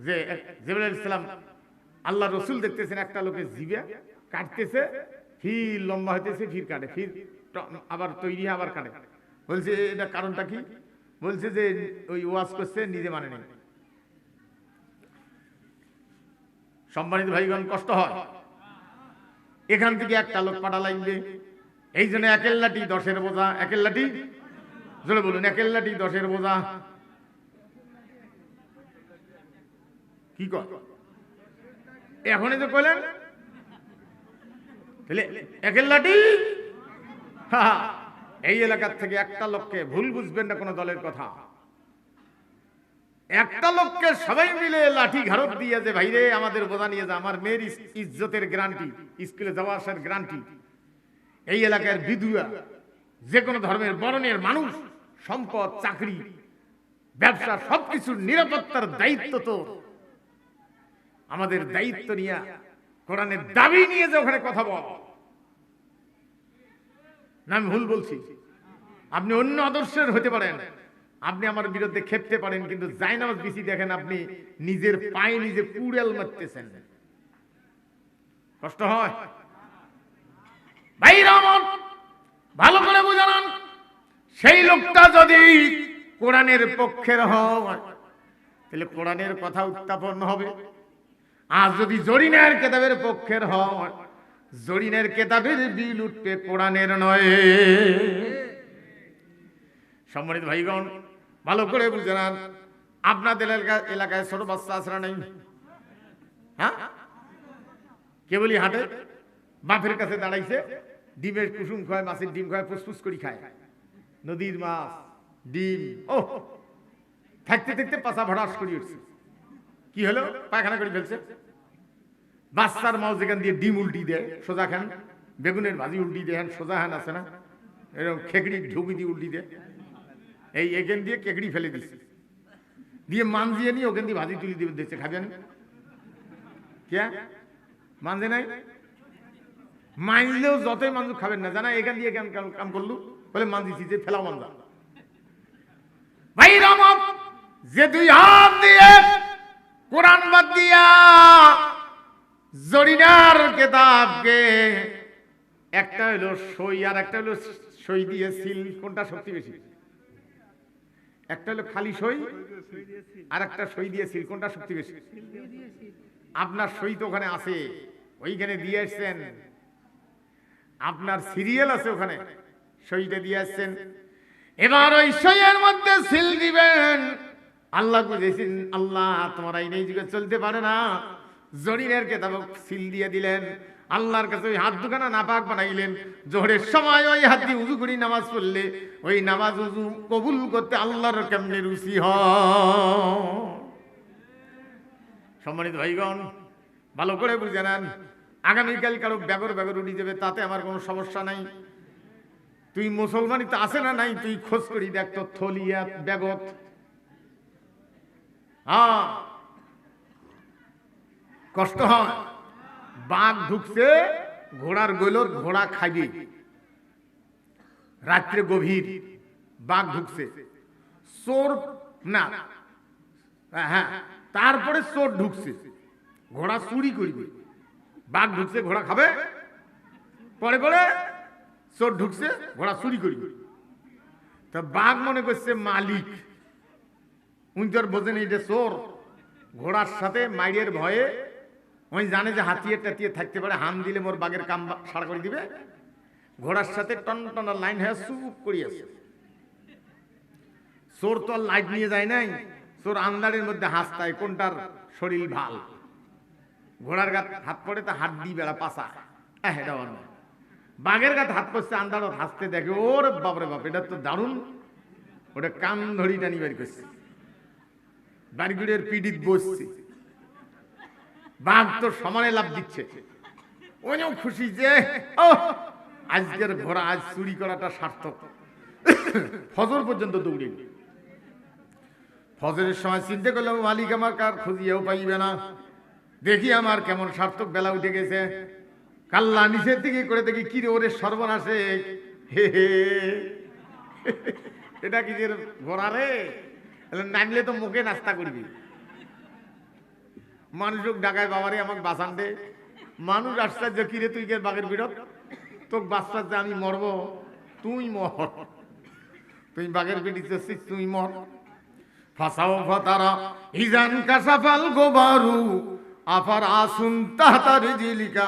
যে জিবরাইল ইসলাম আল্লাহ রসুল দেখতেছেন একটা লোকের জিভে কাটতেছে, ফির লম্বা হইতেছে, ফির কাটে, ফির আবার তৈরি আবার কাটে। বলছে এটা কারণটা কি? বলছে যে ওই ওয়াজ করছে, নিজে মানে নেই। সম্মানিত ভাইগণ, কষ্ট হয়। এখান থেকে একটা লোক পাঠা লাগবে, এই জন্য একের লাঠি 10-এর বোঝা। একের লাঠি, জোরে বলুন, একের লাঠি 10-এর বোঝা। কি কর এখনই তো কইলেন, তাহলে একের লাঠি। এই এলাকার থেকে একটা লোককে, ভুল বুঝবেন না কোনো দলের কথা, একটা লোককে সবাই মিলে লাঠি ঘাড়ত দিয়ে যে ভাইরে আমাদের বোঝা নিয়ে যা, আমার মেয়ের ইজ্জতের গ্যারান্টি, স্কুলে যাওয়া আসার গ্যারান্টি। এই এলাকার বিধুয়া, যে কোনো ধর্মের বরণের মানুষ, সম্পদ, চাকরি, ব্যবসা, সবকিছুর নিরাপত্তার দায়িত্ব তো আমাদের। দায়িত্ব নিয়ে কোরআনের দাবি নিয়ে যে ওখানে কথা বল, না আমি ভুল বলছি? আপনি অন্য আদর্শের হতে পারেন, আপনি আমার বিরুদ্ধে খেপতে পারেন, কিন্তু জায়নামাজ বিসি দেখেন আপনি নিজের পায়ে নিজে কুড়াল মারতেছেন। কষ্ট হয় ভাইরা আমার, ভালো করে বুঝান। সেই লোকটা যদি কোরআনের পক্ষের হয় তাহলে কোরআনের কথা উত্থাপন হবে। আর যদি জরিনের কেতাবের পক্ষের হয়, জরিনের কেতাবের বিল উঠবে, কোরআনের নয়। সম্মানিত ভাইগণ, ভালো করে বুঝে নেন। আপনাদের এলাকায় ছোট বাচ্চা আছরা নেই? হ্যাঁ, কে বলি হাটে বাপের কাছে দাঁড়াইছে, ডিমের কুসুম খায়, মাছের ডিম খায়, ফুসফুস করে খায়, নদীর মাছ, ডিম। ও থাকতে থাকতে পাছা ভরাস করে উঠছে। কি হলো? পায়খানা করে ফেলছে। বাচ্চার মাও যেখান দিয়ে ডিম উল্টি দেয় সোজা খান, বেগুনের ভাজি উল্টি দেয় সোজা খান, আছে না এরকম খেকড়ি ঢুকি দিয়ে উল্টি দেয়, এই এখান দিয়ে কেকড়ি ফেলে দিচ্ছে, দিয়ে মানজিয়ে নিয়ে ওখান দিয়ে ভাজি তুলি দিয়ে দিচ্ছে। খাবেন? কে মানজে নাই? মানলেও যতই মানজু খাবেন না, জানা এখান দিয়ে কাম করলু বলে মানজিছি যে ফেলা মানজা। ভাই রামক, যে দুই হাত দিয়ে কোরআন বাদ দিয়া জরিনার কেতাবকে, একটা হলো সই আর একটা হলো সই দিয়ে সিল, কোনটা শক্তি বেশি? একটা হলো খালি সই, আর একটা সই দিয়ে সিল। কোনটা শক্তি বেশি? আপনার সই তো ওখানে আছে, ওইখানে দিয়ে আসছেন, আপনার সিরিয়াল আছে ওখানে, সইটা দিয়ে আসছেন। এবার ওই সইয়ের মধ্যে সিল দিবেন। আল্লাহ বুঝেছেন আল্লাহ তোমরা এই যুগে চলতে পারে না, জরিনের কেতাব সিল দিয়ে দিলেন। আল্লাহর কাছে ওই হাত দুখানা নাপাক বানাইলেন। জোহরের সময় ওই হাত দিয়ে উজু করি নামাজ পড়লে ওই নামাজ উজু কবুল করতে আল্লাহর কেমনে রুচি হয়। সম্মানিত ভাইগণ, ভালো করে বুঝে নেন, আগামীকাল কারো ব্যাগর ব্যাগর উঠে যাবে, তাতে আমার কোনো সমস্যা নাই। তুই মুসলমানই তো আছে না নাই, তুই খোঁজ করি দেখ তো থলিয়া ব্যাগত। হ্যাঁ, কষ্ট হয়। বাঘ ঢুকছে ঘোড়ার গোলর, ঘোড়া খাইবে। রাত্রে গভীর বাঘ ঢুকছে, চোর না, হ্যাঁ, তারপরে চোর ঢুকছে, ঘোড়া চুরি করবে। বাঘ ঢুকছে, ঘোড়া খাবে, পরে পরে চোর ঢুকছে, ঘোড়া চুরি করবে। তা বাঘ মনে করছে মালিক, উনি তোর বোঝেন এটা চোর। ঘোড়ার সাথে মাইরের ভয়ে ওই জানে যে হাতিয়ে টাতিয়ে থাকতে পারে, হাম দিলে মোর বাঘের কাম সারা করে দিবে। ঘোড়ার সাথে টন টন লাইন হয়ে চুপ করিয়াছে। চোর তো লাইট নিয়ে যায় নাই, চোর আন্দারের মধ্যে হাসতায় কোনটার শরীর ভাল। ঘোড়ার গাত হাত পড়ে তা হাত দিয়ে বেড়া পাশা, এটা অন্য। বাঘের গাত হাত পড়ছে, আন্দারত হাসতে দেখে, ওর বাপরে বাপ, এটা তো দারুণ। ওটা কান ধরি টানি বের করছে, বাড়িগুড়ের পিডিত বসছে। বাঘ তো সমানে লাভ দিচ্ছে, ওইও খুশি যে ও আজকের ঘোড়া আজ চুরি করাটা সার্থক। ফজর পর্যন্ত দৌড়ে, ফজরের সময় চিন্তা করলাম মালিক আমার কার খুঁজিয়েও পাইবে না, দেখি আমার কেমন সার্থক বেলা উঠে গেছে। কাল্লা নিচের দিকে করে দেখি কি রে, ওরে সর্বনাশে, হে হে, এটা কি ঘোড়া রে, নামলে তো মুখে নাস্তা করবি। মানুষ ডাকায়, বাবারে আমাকে বাঁচান দে। মানুষ আশ্চর্য, কি রে তুই কে বাঘের বিরত, তোকে বাঁচতে যে আমি মরব, তুই মর, তুই বাঘের পিড়িতেছিস, তুই মর। ফাসাও ফাতারা ইজান কাসাফাল গোবারু আফার আসুন তাহাতার জিলিকা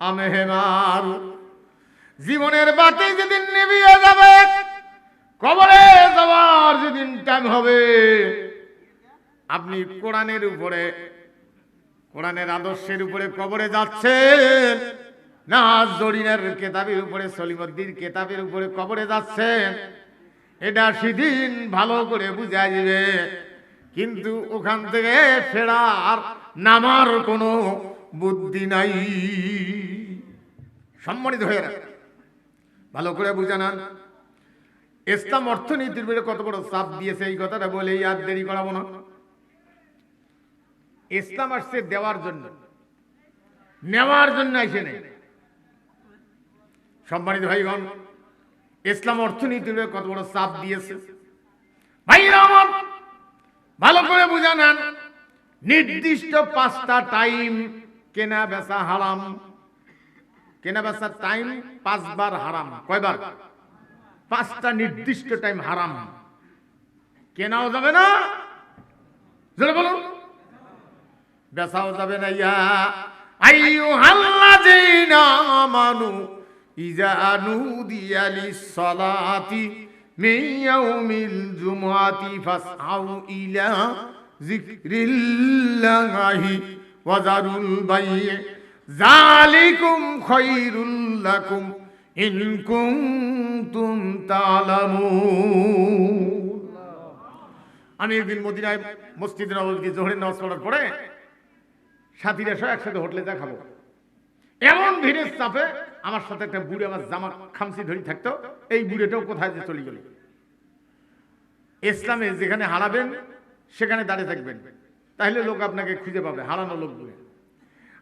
আমেহেমারু। জীবনের বাতি যেদিন নিভিয়ে যাবে, কবরে যাওয়ার যেদিন টাইম হবে, আপনি কোরআনের উপরে, কোরআনের আদর্শের উপরে কবরে যাচ্ছেন না জরিনের কেতাবের উপরে, সলিমুদ্দিন কেতাবের উপরে কবরে যাচ্ছেন, এটা সেদিন ভালো করে বুঝা যাবে। কিন্তু ওখান থেকে ফেরার নামার কোনো বুদ্ধি নাই। সম্মানিত হয়ে রাখ, ভালো করে বুঝে নেন। ইসলাম অর্থনীতির উপরে কত বড় চাপ দিয়েছে, এই কথাটা বলে আর দেরি করাবো না। ইসলাম আসছে দেওয়ার জন্য, নেওয়ার জন্য আসে নেই। সম্মানিত ভাইগণ, ইসলাম অর্থনীতির উপরে কত বড় চাপ দিয়েছে। ভাইরা আমার, ভালো করে বুঝে নেন। নির্দিষ্ট 5টা টাইম কেনা বেচা হারাম। কেনা বেচার টাইম 5 বার হারাম। কয়বার? 5টা নির্দিষ্ট টাইম হারাম। কেনাও যাবে না, জোরে বলুন, বেচাও যাবে না। ইয়া আইয়ুহাল্লাযীনা আমানু ইযা নুদিয়া লিস-সালাতি মিন ইয়াউমিল জুমআতি ফাসআউ ইলা যিকরিল্লাহি ওয়া যারুল বাই'a যালিকুম খায়রুল লাকুম ইন কুনতুম তা'লামুন। আমি একদিন মদিনায় মসজিদে নববীতে জোহরের নামাজ পড়ার পরে সাথীরা সব একসাথে হোটেলে যা খাবো, এমন ভিড়ের চাপে আমার সাথে একটা বুড়ে আমার জামা খামচি ধরে থাকতো। এই বুড়েটাও কোথায় যে চলে গেল। ইসলামে যেখানে হারাবেন সেখানে দাঁড়িয়ে থাকবেন, তাহলে লোক আপনাকে খুঁজে পাবে, হারানো লোকগুলো।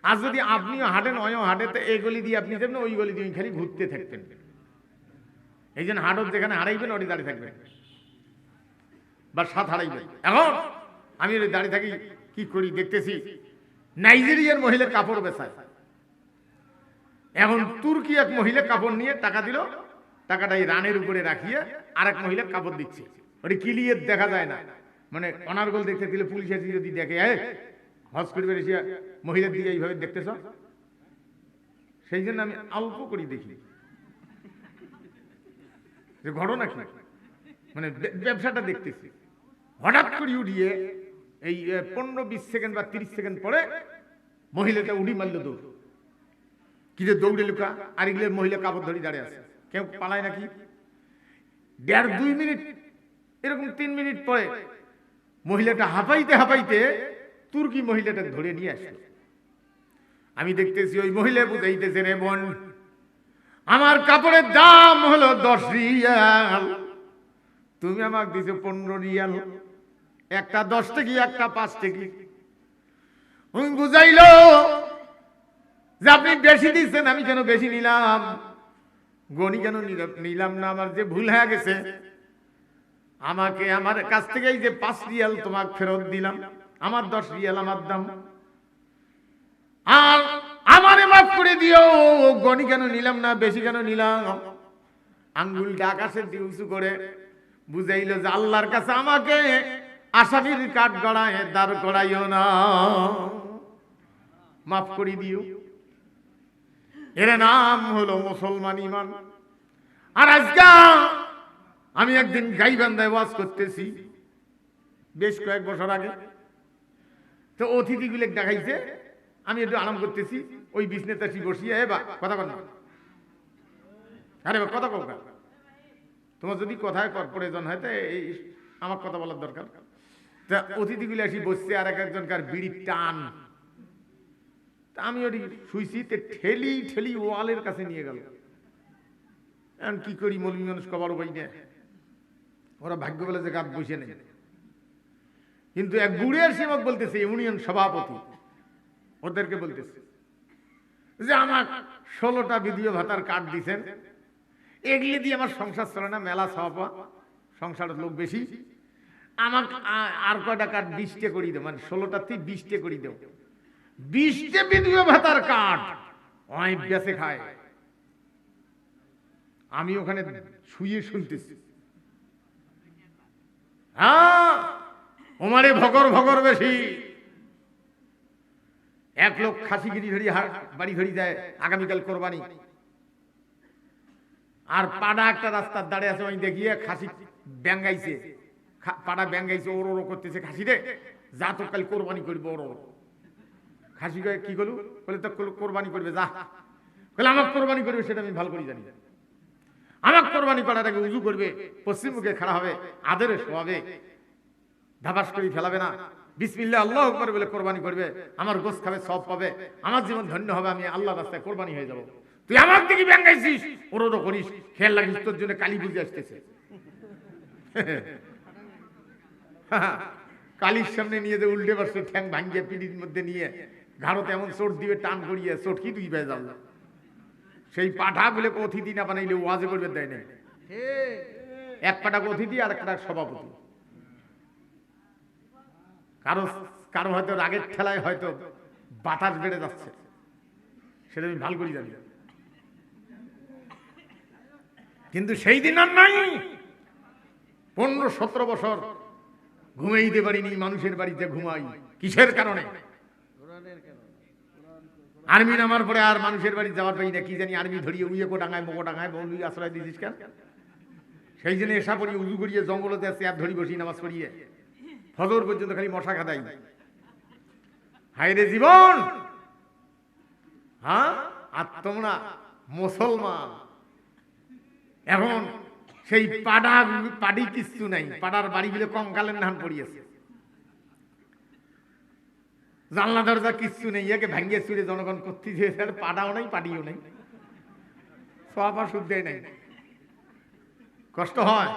আর যদি আপনিও হাঁটেন, অয়ও হাঁটেতে, এই গলি দিয়ে আপনি যাবেন, ওই গলি দিয়ে খালি ঘুরতে থাকতেন। এই জন্য হাটত যেখানে হারাইবেন ওটি দাঁড়িয়ে থাকবেন বা সাথ হারাইবেন। এখন আমি দাঁড়িয়ে থাকি, কি করি দেখতেছি নাইজেরিয়ার মহিলা কাপড় বেচায়। এখন তুর্কি এক মহিলা কাপড় নিয়ে টাকা দিল, টাকাটা এই রানের উপরে রাখিয়ে আরেক মহিলা কাপড় দিচ্ছে। ওটা ক্লিয়ার দেখা যায় না, মানে অনার্গল দেখতে দিলে পুলিশ এসে যদি দেখে হজ করবে এসে মহিলার দিকে এইভাবে দেখতেছ, সেই জন্য আমি অল্প করে দেখি যে ঘটনা কি, মানে ব্যবসাটা দেখতেছি। হঠাৎ করে উঠিয়ে এই 15-20 সেকেন্ড বা 30 সেকেন্ড পরে মহিলাটা উড়ি মারলো দৌড়, কি যে দৌড়ে লুকা, আর এগুলো মহিলা কাপড় ধরে দাঁড়িয়ে আছে, কেউ পালায় নাকি। 1.5-2 মিনিট এরকম 3 মিনিট পরে মহিলাটা হাঁপাইতে হাঁপাইতে তুর্কি মহিলাটা ধরে নিয়ে আসলো। আমি দেখতেছি ওই মহিলা বুঝাইতেছে, রে বোন, আমার কাপড়ের দাম হলো 10 রিয়াল, তুমি আমাকে দিছো 15 রিয়াল, একটা 10 টাকি একটা 5 টাকি। উনি বুঝাইলো যে আপনি বেশি দিচ্ছেন, আমি কেন বেশি নিলাম, গনি কেন নিলাম না, আমার যে ভুল হয়ে গেছে, আমাকে আমার কাছ থেকে এই যে 5 রিয়াল তোমাকে ফেরত দিলাম, আমার 10 রিয়াল আমার দাম, আর আমারে মাফ করে দিও, গনি কেন নিলাম না, বেশি কেন নিলাম। আঙ্গুলটা আকাশের দিকে উঁচু করে বুঝাইলো যে আল্লাহর কাছে আমাকে আসামির কাঠ গড়ায় দাঁড় করাইও না, মাফ করে দিও। এর নাম হলো মুসলমান ইমান। আর আজকে আমি একদিন গাইবান্ধায় ওয়াজ করতেছি বেশ কয়েক বছর আগে, তো অতিথিগুলো দেখাইছে, আমি একটু আরাম করতেছি, ওই বিজনেস আসি বসিয়ে, বা কথা কর না, আরে কথা কর, তোমার যদি কথায় প্রয়োজন হয় তো এই আমার কথা বলার দরকার। তা অতিথিগুলো আসি বসছে, আর একজনকার বিড়ির টান, তা আমি ওটি শুইছি, ঠেলি ঠেলি ওয়ালের কাছে নিয়ে গেল। এখন কি করি, মৌলবি মানুষ কবার উপায় নেই, ওরা ভাগ্য বলে যে গাছ বসে নেই। কিন্তু এক বুড়ের সেবক বলতেছে, ইউনিয়ন সভাপতি, ওদেরকে বলতেছে যে আমার 16টা ভিডিও ভাতার কার্ড দিচ্ছেন, এগুলি দিয়ে আমার সংসার চলে না, মেলা সভা, সংসারের লোক বেশি, আমার আর কয়টা কার্ড 20টে করি দেব, মানে 16টাতে 20টে করি দেব, 20টে ভিডিও ভাতার কার্ড অনেক বেঁচে খায়। আমি ওখানে শুয়ে শুনতেছি, হ্যাঁ ওমারে ভগর ভগর বেশি। এক লোক খাসিগিরি ধরি বাড়ি ধরি যায়, আগামীকাল কোরবানি, আর পাড়া একটা রাস্তার দাঁড়িয়ে আছে, আমি দেখিয়ে খাসি ব্যাঙ্গাইছে, পাড়া ব্যাঙ্গাইছে, ওর ওর করতেছে, খাসি রে যা তো কাল কোরবানি করবো, ওর ওর। খাসি কি করলু, বলে তো কোরবানি করবে, যা বলে আমার কোরবানি করবে, সেটা আমি ভালো করে জানি। আমার কোরবানি করার আগে উজু করবে, পশ্চিম মুখে খাড়া হবে, আদরে শোয়াবে, ধাবাস করে ফেলাবে না, বিসমিল্লাহ আল্লাহু আকবার বলে কোরবানি করবে, আমার গোশত খাবে, সব পাবে, আমার জীবন ধন্য হবে, আমি আল্লাহর রাস্তায় কোরবানি হয়ে যাব। তুই আমার দিকে ব্যাঙ্গাইছিস, ওরও করিস, খেয়াল লাগিস, তোর জন্য কালী পুজো আসতেছে। কালীর সামনে নিয়ে যে উল্টে বসে, ঠ্যাং ভাঙ্গিয়ে পিঠির মধ্যে নিয়ে ঘাড়তে এমন চোট দিবে, টান করিয়ে, চোট কি তুই বেয়ে যাও, সেই পাঠা বলে অতিথি না বানাইলে ওয়াজে করবে দেয় না, এক পাটা অতিথি আর একটা সভাপতি। কারো কারো হয়তো রাগের ঠেলায় হয়তো বাতাস বেড়ে যাচ্ছে, সেটা আমি ভালো করে জানি, কিন্তু সেই দিন আর নাই। 15-17 বছর ঘুমাইতে পারিনি, মানুষের বাড়িতে ঘুমাই, কিসের কারণে? আর্মি নামার পরে আর মানুষের বাড়ি যাওয়ার পাই না, কি জানি আর্মি ধরিয়ে উইয়ে কোটাঙ্গায় মোকোটাঙ্গায় বলি আশ্রয় দিয়েছিস কেন? সেই জন্য এসা পড়ি উজু করিয়ে জঙ্গলতে আসছে, আর ধরি বসি নামাজ পড়িয়ে, ফজর পর্যন্ত খালি মশা খাদাই। হায় রে জীবন, হ্যাঁ, আর তোমরা মুসলমান, এখন সেই পাড়ি কিছু নাই, পাড়ার বাড়িগুলো কঙ্কালের নাম পড়িয়েছে, জানলা দরজা কিচ্ছু নেই, একে ভাঙ্গিয়ে চুরে জনগণ করতে দিয়েছে, আর পাড়াও নাই পাড়িও নেই, সব আর শুদ্ধ নাই, কষ্ট হয়।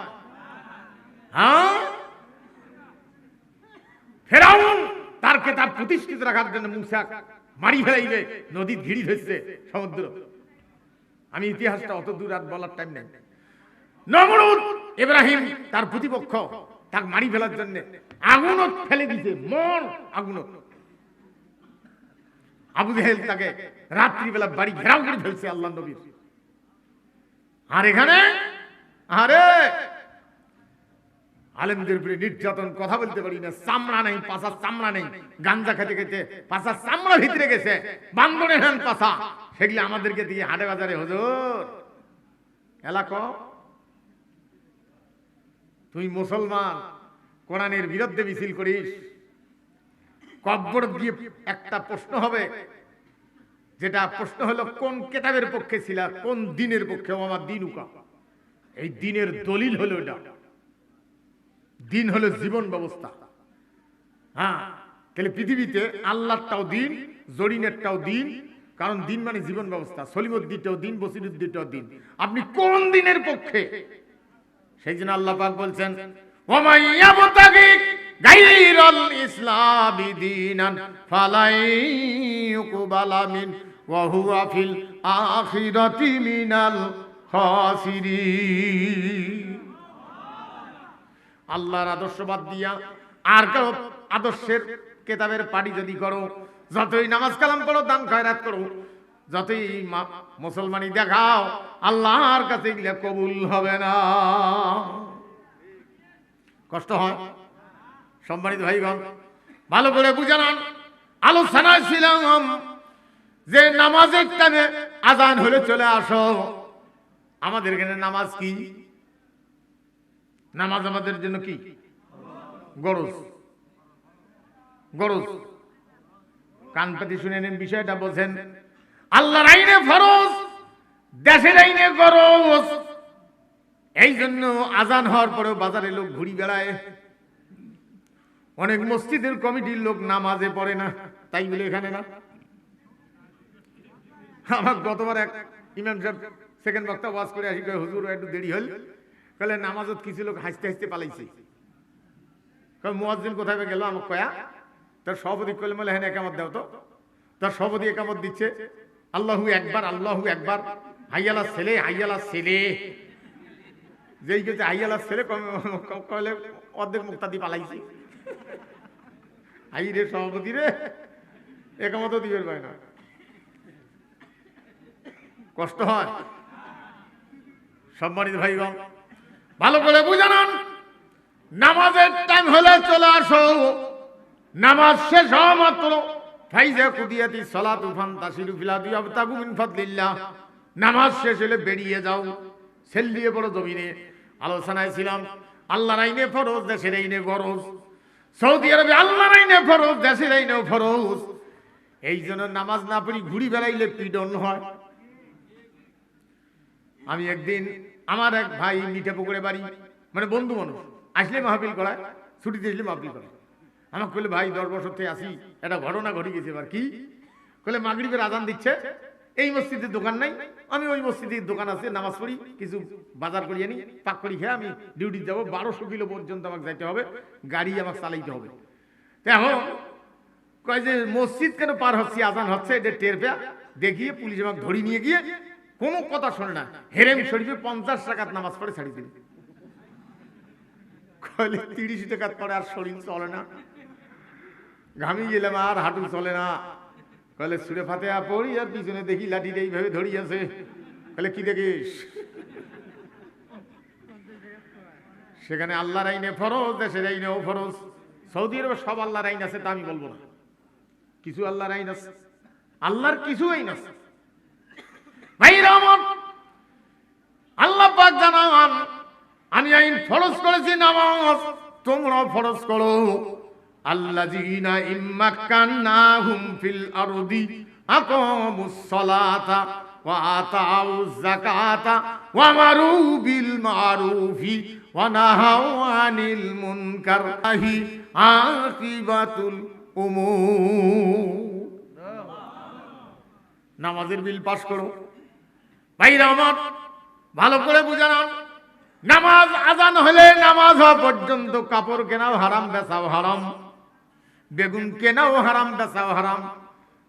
হ্যাঁ, ফেরাউন তার কেতাব প্রতিষ্ঠিত রাখার জন্য মুসা মারি ফেলাইবে, নদী ঘিরি ধরছে সমুদ্র। আমি ইতিহাসটা অত দূর আর বলার টাইম নেই। নমরুদ ইব্রাহিম তার প্রতিপক্ষ, তাকে মারি ফেলার জন্য আগুনত ফেলে দিছে, মন আগুনত। আবু জেহেল তাকে রাত্রিবেলা বাড়ি ঘেরাও করে ফেলছে আল্লাহ নবীর। আর এখানে আরে আলেমদের উপরে নির্যাতন, কথা বলতে পারি না, চামড়া নেই, পাশার চামড়া নেই, গাঞ্জা খেতে খেতে পাশার চামড়া ভিতরে গেছে, বান্দরে হ্যান পাশা, সেগুলি আমাদেরকে দিয়ে হাটে বাজারে হুজুর এলাকা। তুই মুসলমান, কোরআনের বিরুদ্ধে মিছিল করিস, কব্বর দিয়ে একটা প্রশ্ন হবে, যেটা প্রশ্ন হলো কোন কিতাবের পক্ষে ছিল, কোন দিনের পক্ষে, আমার দিন উকা। এই দিনের দলিল হলো এটা, দিন হলো জীবন ব্যবস্থা। হ্যাঁ, তাহলে পৃথিবীতে আল্লাহটাও দিন, জরিনেরটাও দিন, কারণ দিন মানে জীবন ব্যবস্থা। সলিমুদ্দিনটাও দিন, বসিরুদ্দিনটাও দিন। আপনি কোন দিনের পক্ষে? সেই জন্য আল্লাহ পাক বলছেন, ওয়ামাই ইয়াবতাগি গায়রাল ইসলামি দীনান ফালাই ইউকবালা মিন ওয়া হুয়া ফিল আখিরাতি মিনাল খাসিরিন। আল্লাহর আদর্শ বাদ দিয়া আর কারো আদর্শের কিতাবের পাটি যদি করো, যতই নামাজ কালাম পড়ো, দান খয়রাত করো, যতই মুসলমানি দেখাও, আল্লাহর কাছে গেলে কবুল হবে না। কষ্ট হয়। সম্মানিত ভাইগণ, ভালো করে বুঝে নেন। আলোচনা ছিলাম যে নামাজের টাইমে আজান হলে চলে আসো। আমাদের এখানে নামাজ কি? নামাজ আমাদের জন্য কি? গরজ। গরজ। কান পাতি শুনে নেন, বিষয়টা বোঝেন। আল্লাহর আইনে ফরজ, দেশের আইনে গরজ। এই জন্য আজান হওয়ার পরেও বাজারে লোক ঘুরি বেড়ায়। অনেক মসজিদের কমিটির লোক নামাজে পড়ে না, তাই বলে এখানে না। আমার গতবার এক ইমাম সাহেব সেকেন্ড বক্তা ওয়াজ করে আসি, হুজুর একটু দেরি হল, বলে নামাজত কিছু লোক হাসতে হাসতে পালাইছে। মুয়াজ্জিন কোথায় গেল আমাকে কয়া, তার সভাপতি করলে বলে হ্যাঁ একামত দাও তো। তার সভাপতি একামত দিচ্ছে, আল্লাহু একবার, আল্লাহু একবার, হাইয়ালা ছেলে, হাইয়ালা ছেলে। যেই গেছে হাইয়ালা ছেলে কলে অর্ধেক মুক্তাদি পালাইছে। হাই রে সভাপতি রে, একামত দিবের পায় না। কষ্ট হয়। সম্মানিত ভাইগণ, ভালো করে বুঝান। নামাজের টাইম হলে চলে আসো। নামাজ শেষ হওয়া মাত্র ফাইজা কুদিয়াতি সালাতু ফান্তাশিরু ফিল আরদি ওয়াবতাগু মিন ফাদলিল্লাহ। নামাজ শেষ হলে বেরিয়ে যাও, ছেলিয়ে পড়ো জমিনে। আলোচনায় ছিলাম আল্লাহর আইনে ফরজ, দেশের আইনে গরজ। সৌদি আরবে আল্লাহর আইনে ফরজ, দেশের আইনেও ফরজ। এই জন্য নামাজ না পড়ি ঘুরি বেড়াইলে পিডন হয়। আমি একদিন আমার এক ভাই মিঠে পুকুরে বাড়ি, মানে বন্ধু মানুষ, আসলে মাহফিল করায়, ছুটিতে আসলে মাহফিল করায়। আমাকে বলে ভাই 10 বছর থেকে আসি, একটা ঘটনা ঘটে গেছে। এবার কি বলে, মাগরিবের আজান দিচ্ছে, এই মসজিদের দোকান নাই, আমি ওই মসজিদের দোকান আছে, নামাজ পড়ি, কিছু বাজার করিয়ে নি, পাক করি খেয়ে আমি ডিউটি যাবো। 1200 কিলো পর্যন্ত আমাকে যাইতে হবে, গাড়ি আমাকে চালাইতে হবে। এখন কয় যে মসজিদ কেন পার হচ্ছে, আজান হচ্ছে, এটা টের পেয়া দেখিয়ে পুলিশ আমাকে ধরি নিয়ে গিয়ে কোনো কথা শোনে না, হেরেম শরীফে 50 টাকার নামাজ পড়ে ছাড়ি দিল। কইলে 30 টাকার পরে আর শরীর চলে না, ঘামি গেলাম, আর হাঁটু চলে না। কইলে সুরে ফাতিহা পড়ি, আর পিছনে দেখি লাঠিটা এইভাবে ধরি আছে। কইলে কি দেখিস? সেখানে আল্লাহর আইনে ফরজ, দেশের আইনেও ফরজ। সৌদি আরবে সব আল্লাহর আইন আছে তা আমি বলবো না, কিছু আল্লাহর আইন আছে, আল্লাহর কিছু আইন আছে। ভাইরা আমার, আল্লাহ পাক জানান আমি আইন ফরজ করেছি, নামাজ তোমরাও ফরজ করো। আল্লাযীনা ইম্মাক্কান্নাহুম ফিল আরদি আকামুস সালাতা ওয়া আতাউয যাকাতা ওয়া আমারু বিল মারুফি ওয়া নাহাউ আনিল মুনকার আকিবাতুল উমুর। নামাজের বিল পাস করো। ভাইরা আমার, ভালো করে বুঝান। নামাজ আজান হলে নামাজ হওয়া পর্যন্ত কাপড় কেনাও হারাম, বেচাও হারাম, বেগুন কেনাও হারাম, বেচাও হারাম।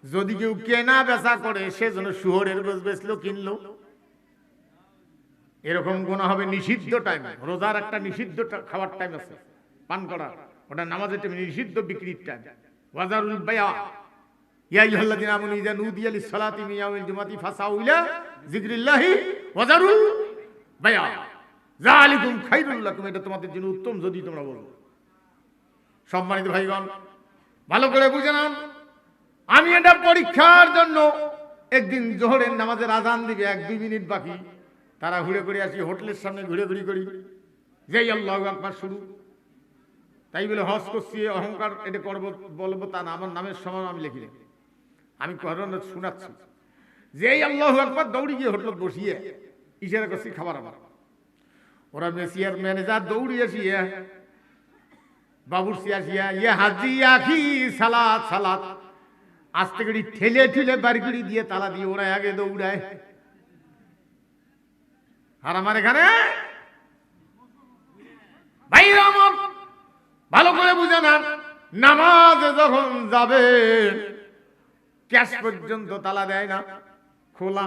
যদি কেউ কেনা বেচা করে, সেজন্য শুয়োরের গোশ বেচলো, কিনলো, এরকম গুনাহ হবে। নিষিদ্ধ টাইম, রোজার একটা নিষিদ্ধ খাওয়ার টাইম আছে, পান করা, ওটা নামাজের টাইম, নিষিদ্ধ বিক্রির টাইম। ওয়াজারুল বায়া ইয়া আইয়ুহাল্লাযীনা আমানু ইযা নুদিয়া লিস-সালাতি মিন ইয়াউমিল জুমআতি ফাসাউ ইলা যিকরিল্লাহি ওয়াজারুল বায়া। যালিকুম খায়রুল লাকুম, এটা তোমাদের জন্য উত্তম যদি তোমরা বলো। সম্মানিত ভাইগণ, ভালো করে বুঝে নাও, আমি এটা পরীক্ষার জন্য একদিন জোহরের নামাজের আজান দিবে 1-2 মিনিট বাকি, তারা ঘুরে ঘুরে আসি, হোটেলের সামনে ঘুরে ঘুরি করি, যেই আল্লাহু আকবার শুরু, তাই বলে হজ করছি অহংকার এটা করবো বলবো তা না, আমার নামের সমান আমি লিখি, আমি কোরআন শোনাচ্ছি, যেই আল্লাহু আকবার দৌড়ি গিয়ে হোটেলত বসিয়ে ইশারা করছি খাবার আমার, ওরা মেসিয়ার ম্যানেজার দৌড়ি আসিয়া বাবুরসি আসিয়া ইয়ে হাজি আখি সালাত সালাত আস্তে করে ঠেলে ঠেলে বাড়ি দিয়ে তালা দিয়ে ওরা আগে দৌড়ায়। আর আমার এখানে ভাইরা আমার ভালো করে বুঝে না, নামাজে যখন যাবে ক্যাশ পর্যন্ত তালা দেয় না, খোলা,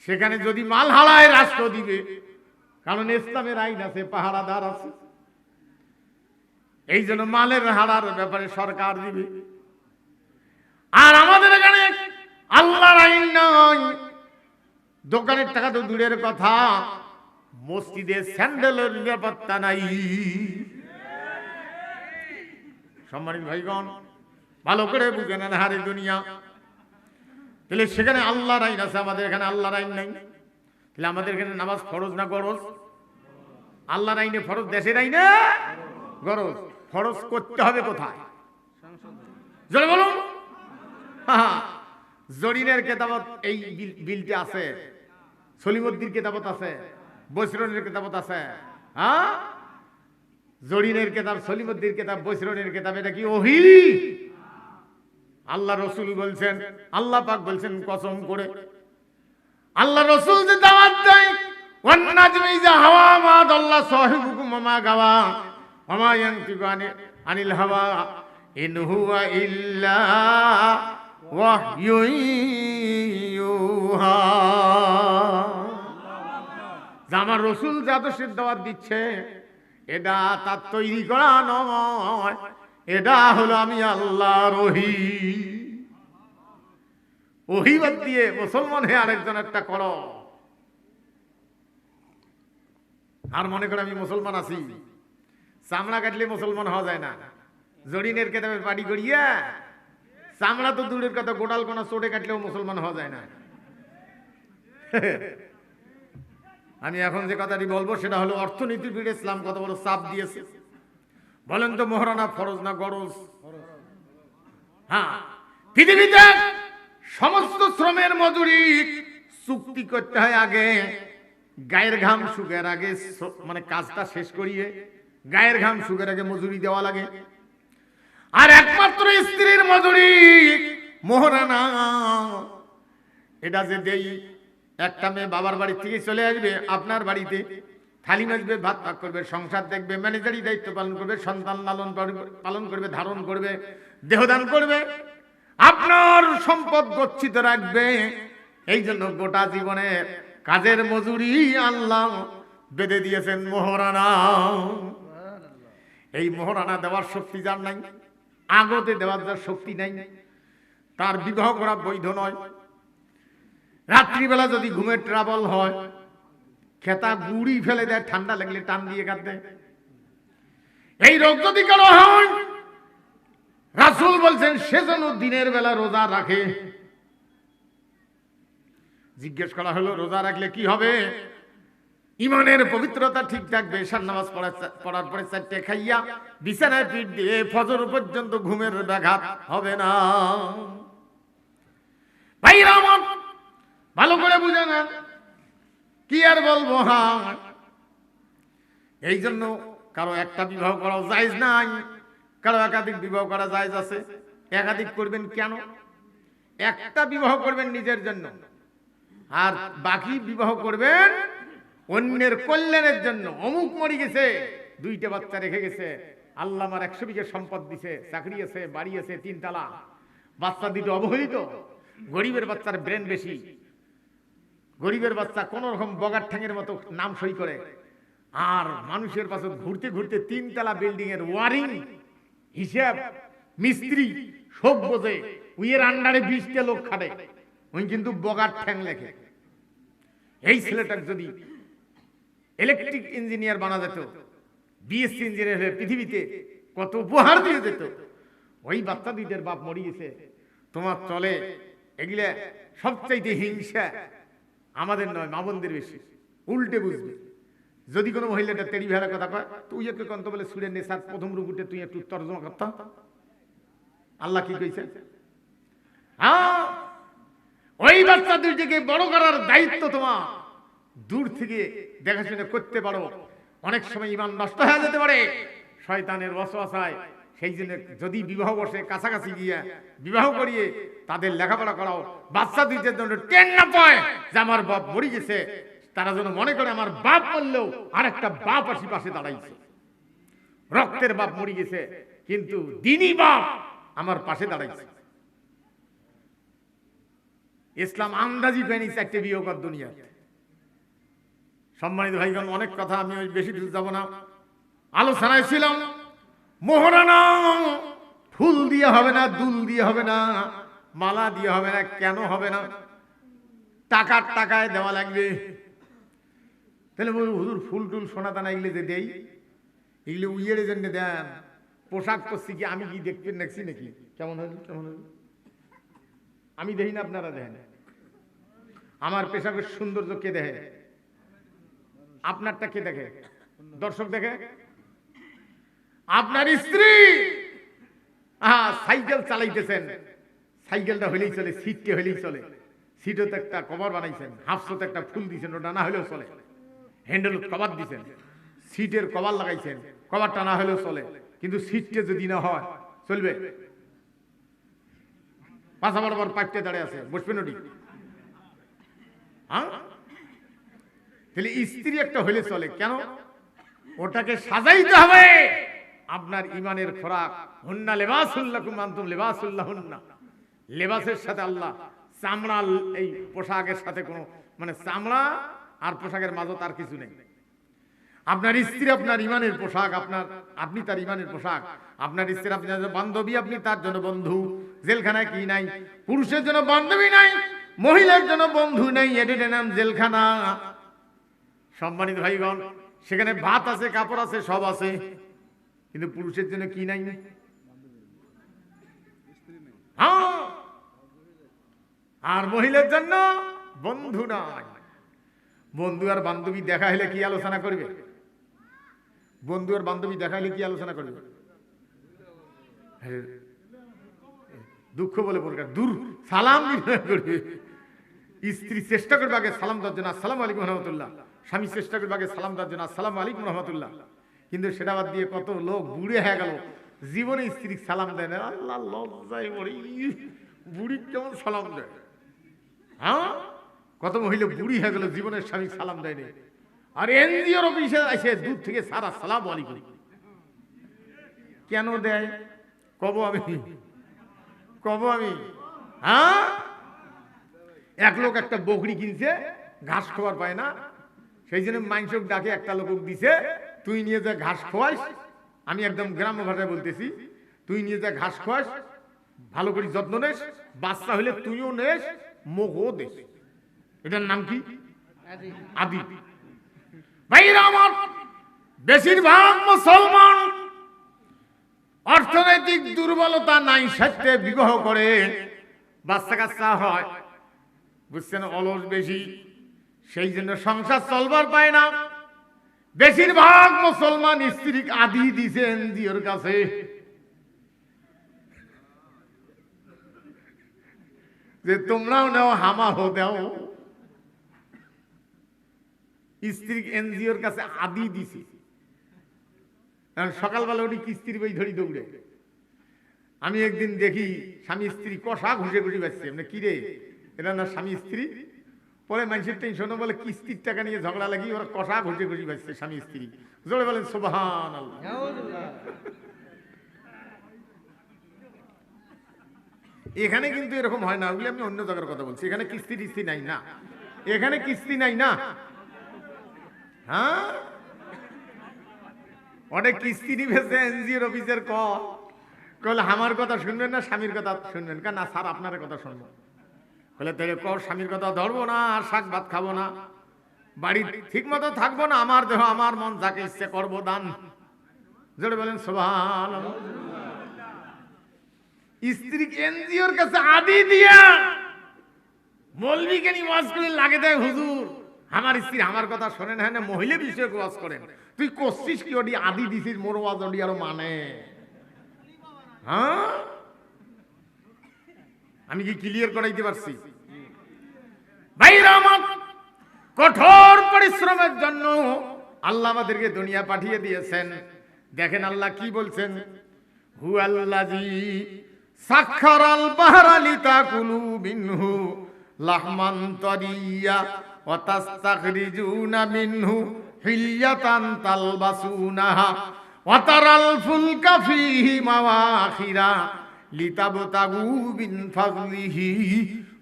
সেখানে যদি মাল হারায় রাষ্ট্র দিবে, কারণ ইসলামের আইন আছে, পাহারাদার আছে, এই জন্য মালের হারার ব্যাপারে সরকার দিবে। আর আমাদের এখানে আল্লাহর আইন নয়, দোকানের টাকা তো দূরের কথা, মসজিদে স্যান্ডেলের নিরাপত্তা নাই। সম্মানিত ভাইগণ, ভালো করে বুঝে নেন, হারে দুনিয়া, তাহলে সেখানে আল্লাহর আইন আছে, আমাদের এখানে আল্লাহর আইন নাই, তাহলে আমাদের এখানে নামাজ ফরজ না গরজ? আল্লাহর আইনে ফরজ, দেশের আইনে গরজ। ফরজ করতে হবে কোথায়? জোরে বলুন। জরিনের কেতাবত এই বিলটা আছে, সলিমুদ্দির কেতাবত আছে, বৈশরণের কেতাবত আছে। হ্যাঁ, জরিনের কেতাব, সলিমুদ্দির কেতাব, বৈশরণের কেতাব, এটা কি ওহী? আল্লাহ রসুল বলছেন, আল্লাহ পাক বলছেন কসম করে, আল্লাহ রসুল যে দাওয়াত দেয়, ওয়ান নাজমি ইযা হাওয়া মা দাল্লা সাহিবুকুম ওয়া মা গাওয়া ওয়া মা ইয়ানতিকু আনিল হাওয়া ইন হুয়া ইল্লা ওয়াহয়ুন ইউহা। আমার রসুল যা আদর্শের দাওয়াত দিচ্ছে, এটা তার তৈরি করা নয়, এটা হলো আমি আল্লাহর ওহী। ওহী বাদ দিয়ে মুসলমান হয়ে আরেকজন একটা করো, আর মনে করে আমি মুসলমান আছি। চামড়া কাটলে মুসলমান হওয়া যায় না, জরিনের কেতাবে পাটি করিয়া চামড়া তো দূরের কথা, গোটাল কোনা চোটে কাটলেও মুসলমান হওয়া যায় না। আমি এখন যে কথাটি বলবো সেটা হলো অর্থনীতির বিরুদ্ধে ইসলাম কত বড় চাপ দিয়েছে। বলেন তো মোহরানা ফরজ না গরজ? হ্যাঁ, পৃথিবীতে সমস্ত শ্রমের মজুরি চুক্তি করতে হয় আগে, গায়ের ঘাম শুকের আগে, মানে কাজটা শেষ করিয়ে গায়ের ঘাম শুকের আগে মজুরি দেওয়া লাগে। আর একমাত্র স্ত্রীর মজুরি মোহরানা, এটা যে দেই, একটা মেয়ে বাবার বাড়ি থেকে চলে আসবে আপনার বাড়িতে, থালি মাজবে, ভাত পাক করবে, সংসার দেখবে, ম্যানেজারি দায়িত্ব পালন করবে, সন্তান লালন পালন করবে, ধারণ করবে, দেহদান করবে, আপনার সম্পদ গচ্ছিত রাখবে। এই জন্য গোটা জীবনের কাজের মজুরি আল্লাহ বেঁধে দিয়েছেন মোহরানা। এই মোহরানা দেওয়ার শক্তি যার নাই, আগতে দেওয়ার যার শক্তি নাই, তার বিবাহ করা বৈধ নয়। রাত্রিবেলা যদি ঘুমের ট্রাবল হয়, খেতা গুড়ি ফেলে দেয়, ঠান্ডা লাগলে টান দিয়ে কাটতে, এই রোগ যদি কারো হয়, রাসূল বলছেন সেজন্য দিনের বেলা রোজা রাখে। জিজ্ঞেস করা হলো রোজা রাখলে কি হবে? ইমানের পবিত্রতা ঠিক থাকবে, এশার নামাজ পড়ার পরে 4টে খাইয়া বিছানায় পিঠ দিয়ে ফজর পর্যন্ত ঘুমের ব্যাঘাত হবে না। ভাইরা আমার, ভালো করে বুঝে নেন, কি আর বলবো। হ্যাঁ, এই জন্য কারো একটা বিবাহ করা জায়েজ নাই, কারো একাধিক বিবাহ করা জায়েজ আছে। একাধিক করবেন কেন? একটা বিবাহ করবেন নিজের জন্য, আর বাকি বিবাহ করবেন অন্যের কল্যাণের জন্য। অমুক মরে গেছে, 2টে বাচ্চা রেখে গেছে, আল্লাহ আমার 100 বিঘা সম্পদ দিছে, চাকরি আছে, বাড়ি আছে, 3 তালা, বাচ্চা 2টো অবহেলিত। গরিবের বাচ্চার ব্রেন বেশি, গরিবের বাচ্চা কোন রকম বগার ঠ্যাঙের মতো নাম সই করে, আর মানুষের পাশে ঘুরতে ঘুরতে 3 তালা বিল্ডিং এর ওয়ারিং, হিসাব, মিস্ত্রি সব বোঝে, উইয়ের আন্ডারে 20টা লোক খাটে, ওই কিন্তু বগার ঠ্যাং লেখে। এই ছেলেটার যদি ইলেকট্রিক ইঞ্জিনিয়ার বানা যেত, বিএসসি ইঞ্জিনিয়ার হয়ে পৃথিবীতে কত উপহার দিয়ে যেত। ওই বাচ্চা দুইটার বাপ মরে গেছে, তোমার চলে এগুলা সবচাইতে হিংসা আমাদের নয়, মা বোনদের বেশি। উল্টে বুঝবে, যদি কোনো মহিলাটা তেড়ি ভেড়া কথা কয়, তুই একটু কন্ত বলে সুরে নেশার প্রথম রুকুটে তুই একটু তর্জমা করতাম আল্লাহ কি কইছে। হ্যাঁ, ওই বাচ্চা দুইটাকে বড় করার দায়িত্ব তোমার। দূর থেকে দেখাশোনা করতে পারো। অনেক সময় ইমান নষ্ট হয়ে যেতে পারে শয়তানের ওয়াসওয়াসায়। সেই জন্য যদি বিবাহ বসে কাছাকাছি গিয়ে বিবাহ করিয়ে তাদের লেখাপড়া করাও। বাচ্চা দুইটার জন্য টেন না পায় যে আমার বাপ মরে গেছে, তারা যেন মনে করে আমার বাপ মরলেও আর একটা বাপ আসি পাশে দাঁড়াইছে। রক্তের বাপ মরে গেছে কিন্তু দিনী বাপ আমার পাশে দাঁড়াইছে। ইসলাম আন্দাজি পেনিস একটা বিয়োগর দুনিয়া। সম্মানিত ভাইগণ, অনেক কথা আমি ওই বেশি দূর যাব না। আলোচনায় ছিলাম মোহরানা ফুল দিয়ে হবে না, দুল দিয়ে হবে না, মালা দিয়ে হবে না। কেন হবে না? টাকার টাকায় দেওয়া লাগবে। তাহলে বলুন হুজুর ফুল টুল সোনা দানা এগুলো যে দেই, এগুলো উইয়ের জন্য দেন। পোশাক পরছি কি আমি কি দেখবেন দেখছি নাকি? কেমন হল কেমন হল আমি দেখি না, আপনারা দেখেন। আমার পেশাবের সৌন্দর্য কে দেখে? আপনারটা কে দেখে? দর্শক দেখে? আপনার স্ত্রী সাইকেল চালাইতেছেন, সাইকেলটা হইলেই চলে, সিটকে হইলেই চলে। সিটও তো একটা কভার বানাইছেন, হাফসোতে একটা ফুল দিয়েছেন, ওটা না হলেও চলে। হ্যান্ডেল কভার দিয়েছেন, সিটের কভার লাগাইছেন, কভারটা না হলেও চলে। কিন্তু সিটটা যদি না হয় চলবে? পাশা বরাবর পাইপটা দাঁড়িয়ে আছে, বসবেন ওটি? হ্যাঁ, তাহলে স্ত্রী একটা হইলে চলে। কেন? ওটাকে সাজাইতে হবে। আপনার ইমানের খোরাক, হুন্না লিবাসুল্লাকুম আনতুম লিবাসুল্লাহুন্না। লেবাসের সাথে আল্লাহ চামড়া, এই পোশাকের সাথে কোনো মানে চামড়া আর পোশাকের মাঝে তার কিছু নেই। আপনার স্ত্রী আপনার ইমানের পোশাক, আপনি তার ইমানের পোশাক। আপনার স্ত্রী আপনার বান্ধবী, আপনি তার জন্য বন্ধু। জেলখানায় কি নাই? পুরুষের জন্য বান্ধবী নাই, মহিলার জন্য বন্ধু নাই, এটার নাম জেলখানা। সম্মানিত ভাইগণ, সেখানে ভাত আছে, কাপড় আছে, সব আছে, কিন্তু পুরুষের জন্য কি নাই? হ্যাঁ, আর মহিলার জন্য বন্ধু নাই। বন্ধু আর বান্ধবী দেখা হলে কি আলোচনা করবে? বন্ধু আর বান্ধবী দেখা হলে কি আলোচনা করবে? দুঃখ বলে প্রকার, দূর সালাম করবে। স্ত্রী চেষ্টা করবে আগে সালাম দেওয়ার জন্য, আসসালামু আলাইকুম রহমতুল্লাহ। স্বামী চেষ্টা করবে আগে সালাম দেওয়ার জন্য, আসসালামু আলাইকুম রহমতুল্লাহ। কিন্তু সেটা বাদ দিয়ে কত লোক বুড়ে হয়ে গেল, জীবনে স্ত্রী সালাম দেয় না। আল্লাহ লজ্জায় মরি, বুড়ি কেমন সালাম দেয়? হ্যাঁ, কত মহিলা বুড়ি হয়ে গেল, জীবনের স্বামী সালাম দেয়নি। আর এনজিওর অফিসে এসে দূর থেকে সারা আসসালামু আলাইকুম কেন দেয়? কব আমি। হ্যাঁ, এক লোক একটা বকরি কিনছে, ঘাস খাওয়ার পায় না, সেই জন্য মাংসক ডাকে একটা লোক দিছে, তুই নিয়ে যা ঘাস খোয়াস। আমি একদম গ্রাম্য ভাষায় বলতেছি, তুই নিয়ে যা ঘাস খোয়াস, ভালো করে যত্ন নেস, বাচ্চা হলে তুইও নেস, মুখও দেশ। এটার নাম কি? আদি। ভাইরা আমার, বেশিরভাগ মুসলমান অর্থনৈতিক দুর্বলতা নাই সত্ত্বে বিবাহ করে, বাচ্চা কাচ্চা হয়, বুঝছেন, অলস বেশি, সেই জন্য সংসার চলবার পায় না। বেশিরভাগ মুসলমান স্ত্রী আদি দিছে এনজিওর কাছে। যে তোমরাও নাও, হামাও দাও। স্ত্রী এনজিওর কাছে আদি দিছে। সকালবেলা উঠি কিস্তির বই ধরি দৌড়ে। আমি একদিন দেখি স্বামী স্ত্রী কষা ঘুষে ঘুষে বাঁচছে। মানে কি রে, এটা না স্বামী স্ত্রী? পরে মানুষের টেনশন বলে কিস্তির টাকা নিয়ে ঝগড়া লাগি, ওরা কষা ঘুষে ঘুষে বাঁচছে স্বামী স্ত্রী। জোরে বলেন সুবহানাল্লাহ। এখানে কিন্তু এরকম হয় না, ওগুলি আমি অন্য জায়গার কথা বলছি। এখানে কিস্তি টিস্তি নাই না, এখানে কিস্তি নাই না। হ্যাঁ, অনেক কিস্তি নিবেছে এনজিওর অফিসের কল আমার কথা শুনবেন না স্বামীর কথা শুনবেন? কেন না স্যার আপনার কথা শুনবো। বলে তাহলে স্বামীর কথা ধরবো না, আর শাক ভাত খাবো না। বাড়ি ঠিক মতো থাকবো না, আমার দেহ আমার মন যাকে ইচ্ছে করবো দান। জোরে বলেন সুবহানাল্লাহ। স্ত্রী এনজিওর কাছে আদি দিয়া মৌলবীকে নিয়ে ওয়াজ করে লাগে দেয়, হুজুর আমার স্ত্রী আমার কথা শোনেন, হ্যাঁ না মহিলা বিষয়ক ওয়াজ করেন, তুই করছিস কি ওটি আদি দিছিস, মোর ওয়াজ ওটি আরো মানে। হ্যাঁ আমি কি ক্লিয়ার করাইতে পারছি? ভাইরা আমার, কঠোর পরিশ্রমের জন্য আল্লাহ আমাদেরকে দুনিয়া পাঠিয়ে দিয়েছেন। দেখেন আল্লাহ কি বলছেন, হুয়াল্লাযী সাখখারাল বাহরা লিতাকুলু মিনহু লাহমান তারিয়্যা ওয়া তাস্তাখরিজুনা মিনহু হিল্যাতান তালবাসুনাহা ওয়া তারাল ফুলকা ফীহি মাওয়াখিরা লিতাবতাগু মিন ফাযলিহি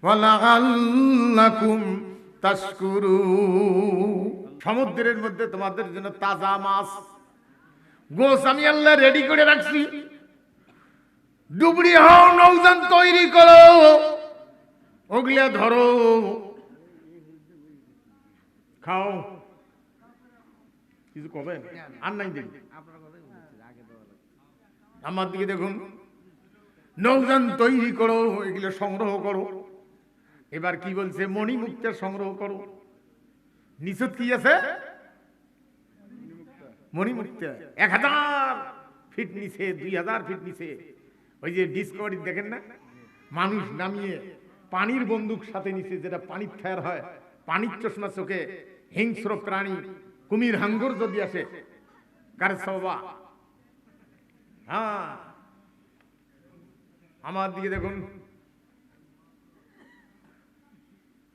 ওয়া লাআল্লাকুম তাশকুরুন। সমুদ্রের মধ্যে তোমাদের জন্য তাজা মাছ গোস আমি আল্লাহ রেডি করে রাখছি। ডুবরি হও, নৌযান তৈরি করো, ওগুলা ধরো, খাও। কিছু কবেন আর নাই দিন আমার দিকে দেখুন, নৌযান তৈরি করো, এগুলো সংগ্রহ করো। এবার কি বলছে, মণিমুক্তার সংগ্রহ করো। নিষেধ কি আছে? মণিমুক্তা 1000 ফিট নিচে, 2000 ফিট নিচে। ওই যে ডিসকভারি দেখেন না, মানুষ নামিয়ে পানির বন্দুক সাথে নিচে, যেটা পানির ফায়ার হয়, পানির চশমা চোখে হিংস্র প্রাণী কুমির হাঙ্গর যদি আসে কার সবা। হ্যাঁ আমার দিকে দেখুন,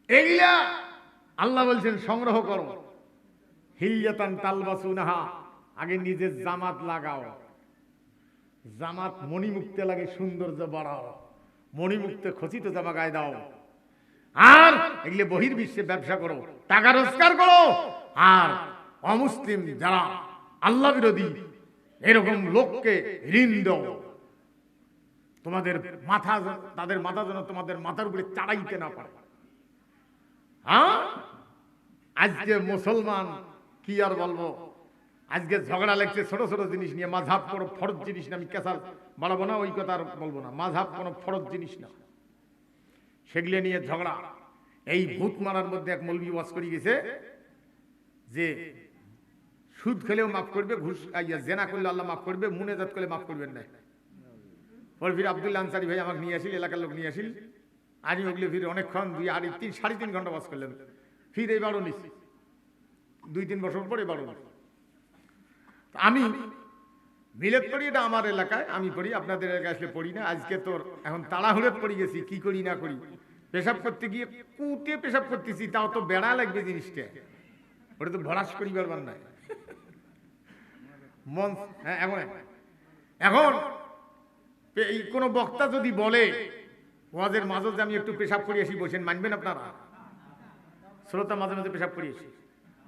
এইগুলা আল্লাহ বলছেন সংগ্রহ করো। হিল্যাতান তালবাসুনাহা, আগে নিজের জামাত লাগাও, জামাত মণিমুক্তে লাগে সৌন্দর্য বাড়াও, মণিমুক্তে খচিত জামা গায়ে দাও। আর এগুলো বহির্বিশ্বে ব্যবসা করো, টাকা রোজগার করো। আর অমুসলিম যারা আল্লাহ বিরোধী এরকম লোককে ঋণ দাও। তোমাদের মাথা, তাদের মাথা যেন তোমাদের মাথার উপরে চাড়াইতে না পারে। হ্যাঁ আজকে মুসলমান কি আর বলবো, আজকে ঝগড়া লাগছে ছোট ছোট জিনিস নিয়ে। মাযহাব কোনো ফরজ জিনিস না, আমি কেসার বাড়াবো না, ওই কথা আর বলবো না। মাযহাব কোনো ফরজ জিনিস না, সেগুলো নিয়ে ঝগড়া। এই ভূত মারার মধ্যে এক মৌলবি ওয়াজ করে গেছে যে সুদ খেলেও মাফ করবে, ঘুষ জেনা করলে আল্লাহ মাফ করবে, মুনাজাত করলে মাফ করবেন না। পরে ফির আব্দুল্লাহ আনসারী ভাই আমাকে নিয়ে আসিল, এলাকার লোক নিয়ে আসিল। আমি ওগুলো ফির অনেকক্ষণ 3.5 ঘন্টা ওয়াজ করলেন। ফির এবারও নিছি, 2-3 বছর পরে এবারও নিছি। আমি মিলাদ পড়ি, এটা আমার এলাকায় আমি পড়ি, আপনাদের এলাকায় আসলে পড়ি না। আজকে তোর এখন তাড়াহুড়ে পড়ে গেছি, কি করি না করি। পেশাব করতে গিয়ে কুটে পেশাব করতেছি, তাও তো বেড়া লাগবে জিনিসটা, ওটা তো ভরাস করি পারবার না মন। হ্যাঁ এখন এই কোনো বক্তা যদি বলে ওয়াজের মাঝে যে আমি একটু পেশাব করে আসি, বসেন, মানবেন আপনারা? শ্রোতা মাঝে মাঝে পেশাব করে আসি।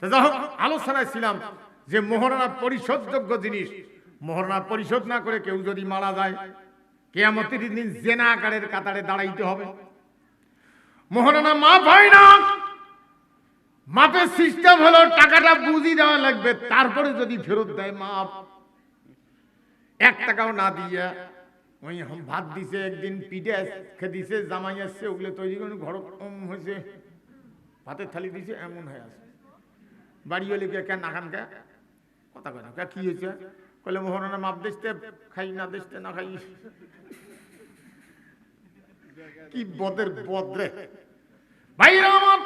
তো যাই হোক, আলোচনায় ছিলাম যে মোহরানা পরিশোধযোগ্য জিনিস, মোহরানা পরিশোধ না করে কেউ যদি মারা যায়, কিয়ামতের দিন জেনাকারের কাতারে দাঁড়াইতে হবে। মোহরানা মাফ হয় না, মাপের সিস্টেম হলো টাকাটা বুঝি দেওয়া লাগবে, তারপরে যদি ফেরত দেয় মাপ। 1 টাকাও না দিয়ে ওই ভাত দিছে, একদিন পিঠে খেয়ে দিছে, জামাই আসছে, ওগুলো তৈরি করে ঘর হয়েছে, ভাতের থালি দিছে, এমন হয়ে আছে। বাড়ি হলে কে না খান, কে কথা কয় না, কে কি হয়েছে? কলে মোহরানা মাপ দেখতে খাই, না দেখতে না খাই। কি বদের বদরে ভাইরা আমার,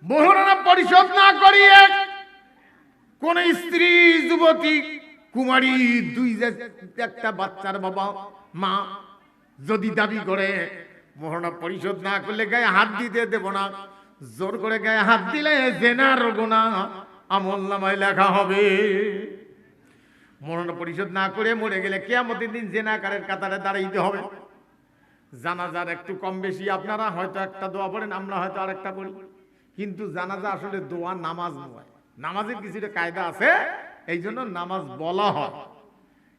মোহরানা পরিশোধ না করিয়ে কোন স্ত্রী, যুবতী, কুমারী, একটা বাচ্চার বাবা মা যদি দাবি করে মোহরানা পরিশোধ না করলে গায়ে হাত দিতে দেব না, জোর করে গায়ে হাত দিলে জেনার গুনাহ আমলনামায় লেখা হবে। মোহরানা পরিশোধ না করে মরে গেলে কিয়ামতের দিন জেনাকারের কাতারে দাঁড়াইতে হবে। জানাজার একটু কম বেশি আপনারা হয়তো একটা দোয়া পড়েন, আমরা হয়তো আরেকটা পড়ি, কিন্তু জানাজা আসলে দোয়া নামাজ নয়। নামাজের কিছুটা কায়দা আছে, এই জন্য নামাজ বলা হয়,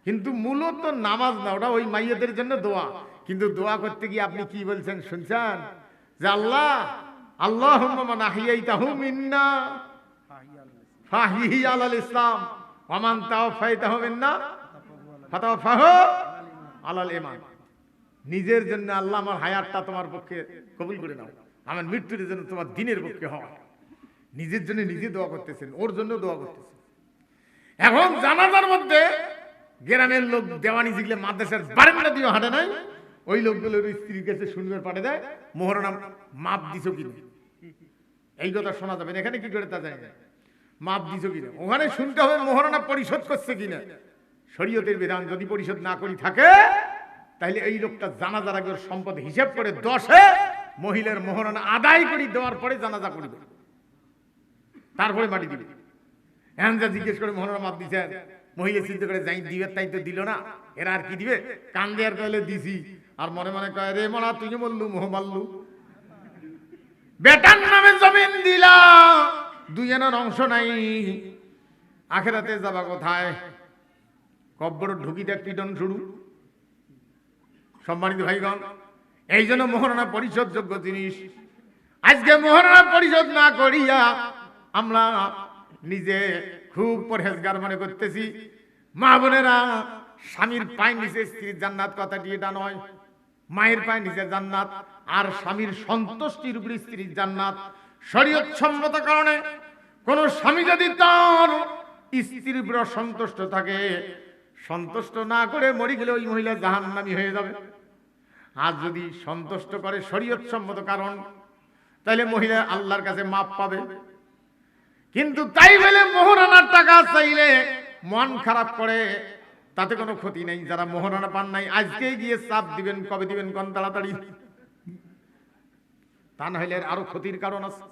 কিন্তু মূলত নামাজ না, ওটা ওই মাইয়াদের জন্য দোয়া। কিন্তু দোয়া করতে গিয়ে আপনি কি বলছেন শুনছেন? যে আল্লাহ, আল্লাহুম্মা মান আহইয়াইতাহু মিন্না ফাহিহি আলাল ইসলাম ওয়ামান তাওফাইতাহু মিন্না ফাতাওফাহু আলাল ঈমান। নিজের জন্য আল্লাহ আমার হায়াতটা তোমার পক্ষে কবুল করে নাও, আমার মৃত্যুর জন্য তোমার দিনের পক্ষে হয়। নিজের জন্য নিজে দোয়া করতেছেন, ওর জন্য দোয়া করতেছেন। এখন জানাজার মধ্যে গ্রামের লোক দেওয়ানি জিগলে মাদ্রাসার বারান্দা দিয়ে হাঁটে নাই, ওই লোকগুলোর স্ত্রীর কাছে শুনবার পাঠে দেয় মোহরানা মাপ দিছো কিনা, এই কথা শোনা যাবে। এখানে কি করে তা জানি না, মাপ দিছো কিনা। ওখানে শুনতে হবে মোহরানা পরিশোধ করছে কিনা। শরীয়তের বিধান যদি পরিশোধ না করি থাকে তাহলে এই লোকটা জানাজার আগে সম্পদ হিসাব করে 10-এ মহিলার মোহরানা আদায় করে দেওয়ার পরে জানাজা করবে, তারপরে মাটি দিবে। এখন যা জিজ্ঞেস করে মোহরানা মাপ দিছে, মহিলা চিন্তা করে যাই দিবে, তাই তো দিল না, এরা আর কি দিবে, কান্দে আর কইলে দিছি, আর মনে মনে কয় রে মরা তুই বললু মোহ মারলু, বেটার নামে জমিন দিলা, দুই জনের অংশ নাই, আখেরাতে যাবা কোথায়? কব্বর ঢুকিতে পিটন শুরু। সম্মানিত ভাইগণ, এই জন্য মোহরানা পরিশোধ যোগ্য জিনিস। আজকে মোহরানা পরিশোধ না করিয়া আমরা নিজে খুব পরহেজগার মনে করতেছি। মা বোনেরা, স্বামীর পায়ের নিচে স্ত্রীর জান্নাত কথাটি এটা নয়, মায়ের পায়ের নিচে জান্নাত আর স্বামীর সন্তুষ্টির উপরে স্ত্রীর জান্নাত। শরীয়ত সম্মত কারণে কোন স্বামী যদি তার স্ত্রীর উপর সন্তুষ্ট থাকে, সন্তুষ্ট না করে মরে গেলে ওই মহিলা জাহান্নামী হয়ে যাবে। আর যদি সন্তুষ্ট করে শরীয়ত সম্মত কারণ, তাহলে মহিলা আল্লাহর কাছে মাপ পাবে। কিন্তু তাই বলে মোহরানার টাকা চাইলে মন খারাপ করে, তাতে কোনো ক্ষতি নেই। যারা মোহরানা পান নাই আজকেই গিয়ে চাপ দিবেন, কবে দিবেন কোন তাড়াতাড়ি, তা না হইলে আরো ক্ষতির কারণ আছে।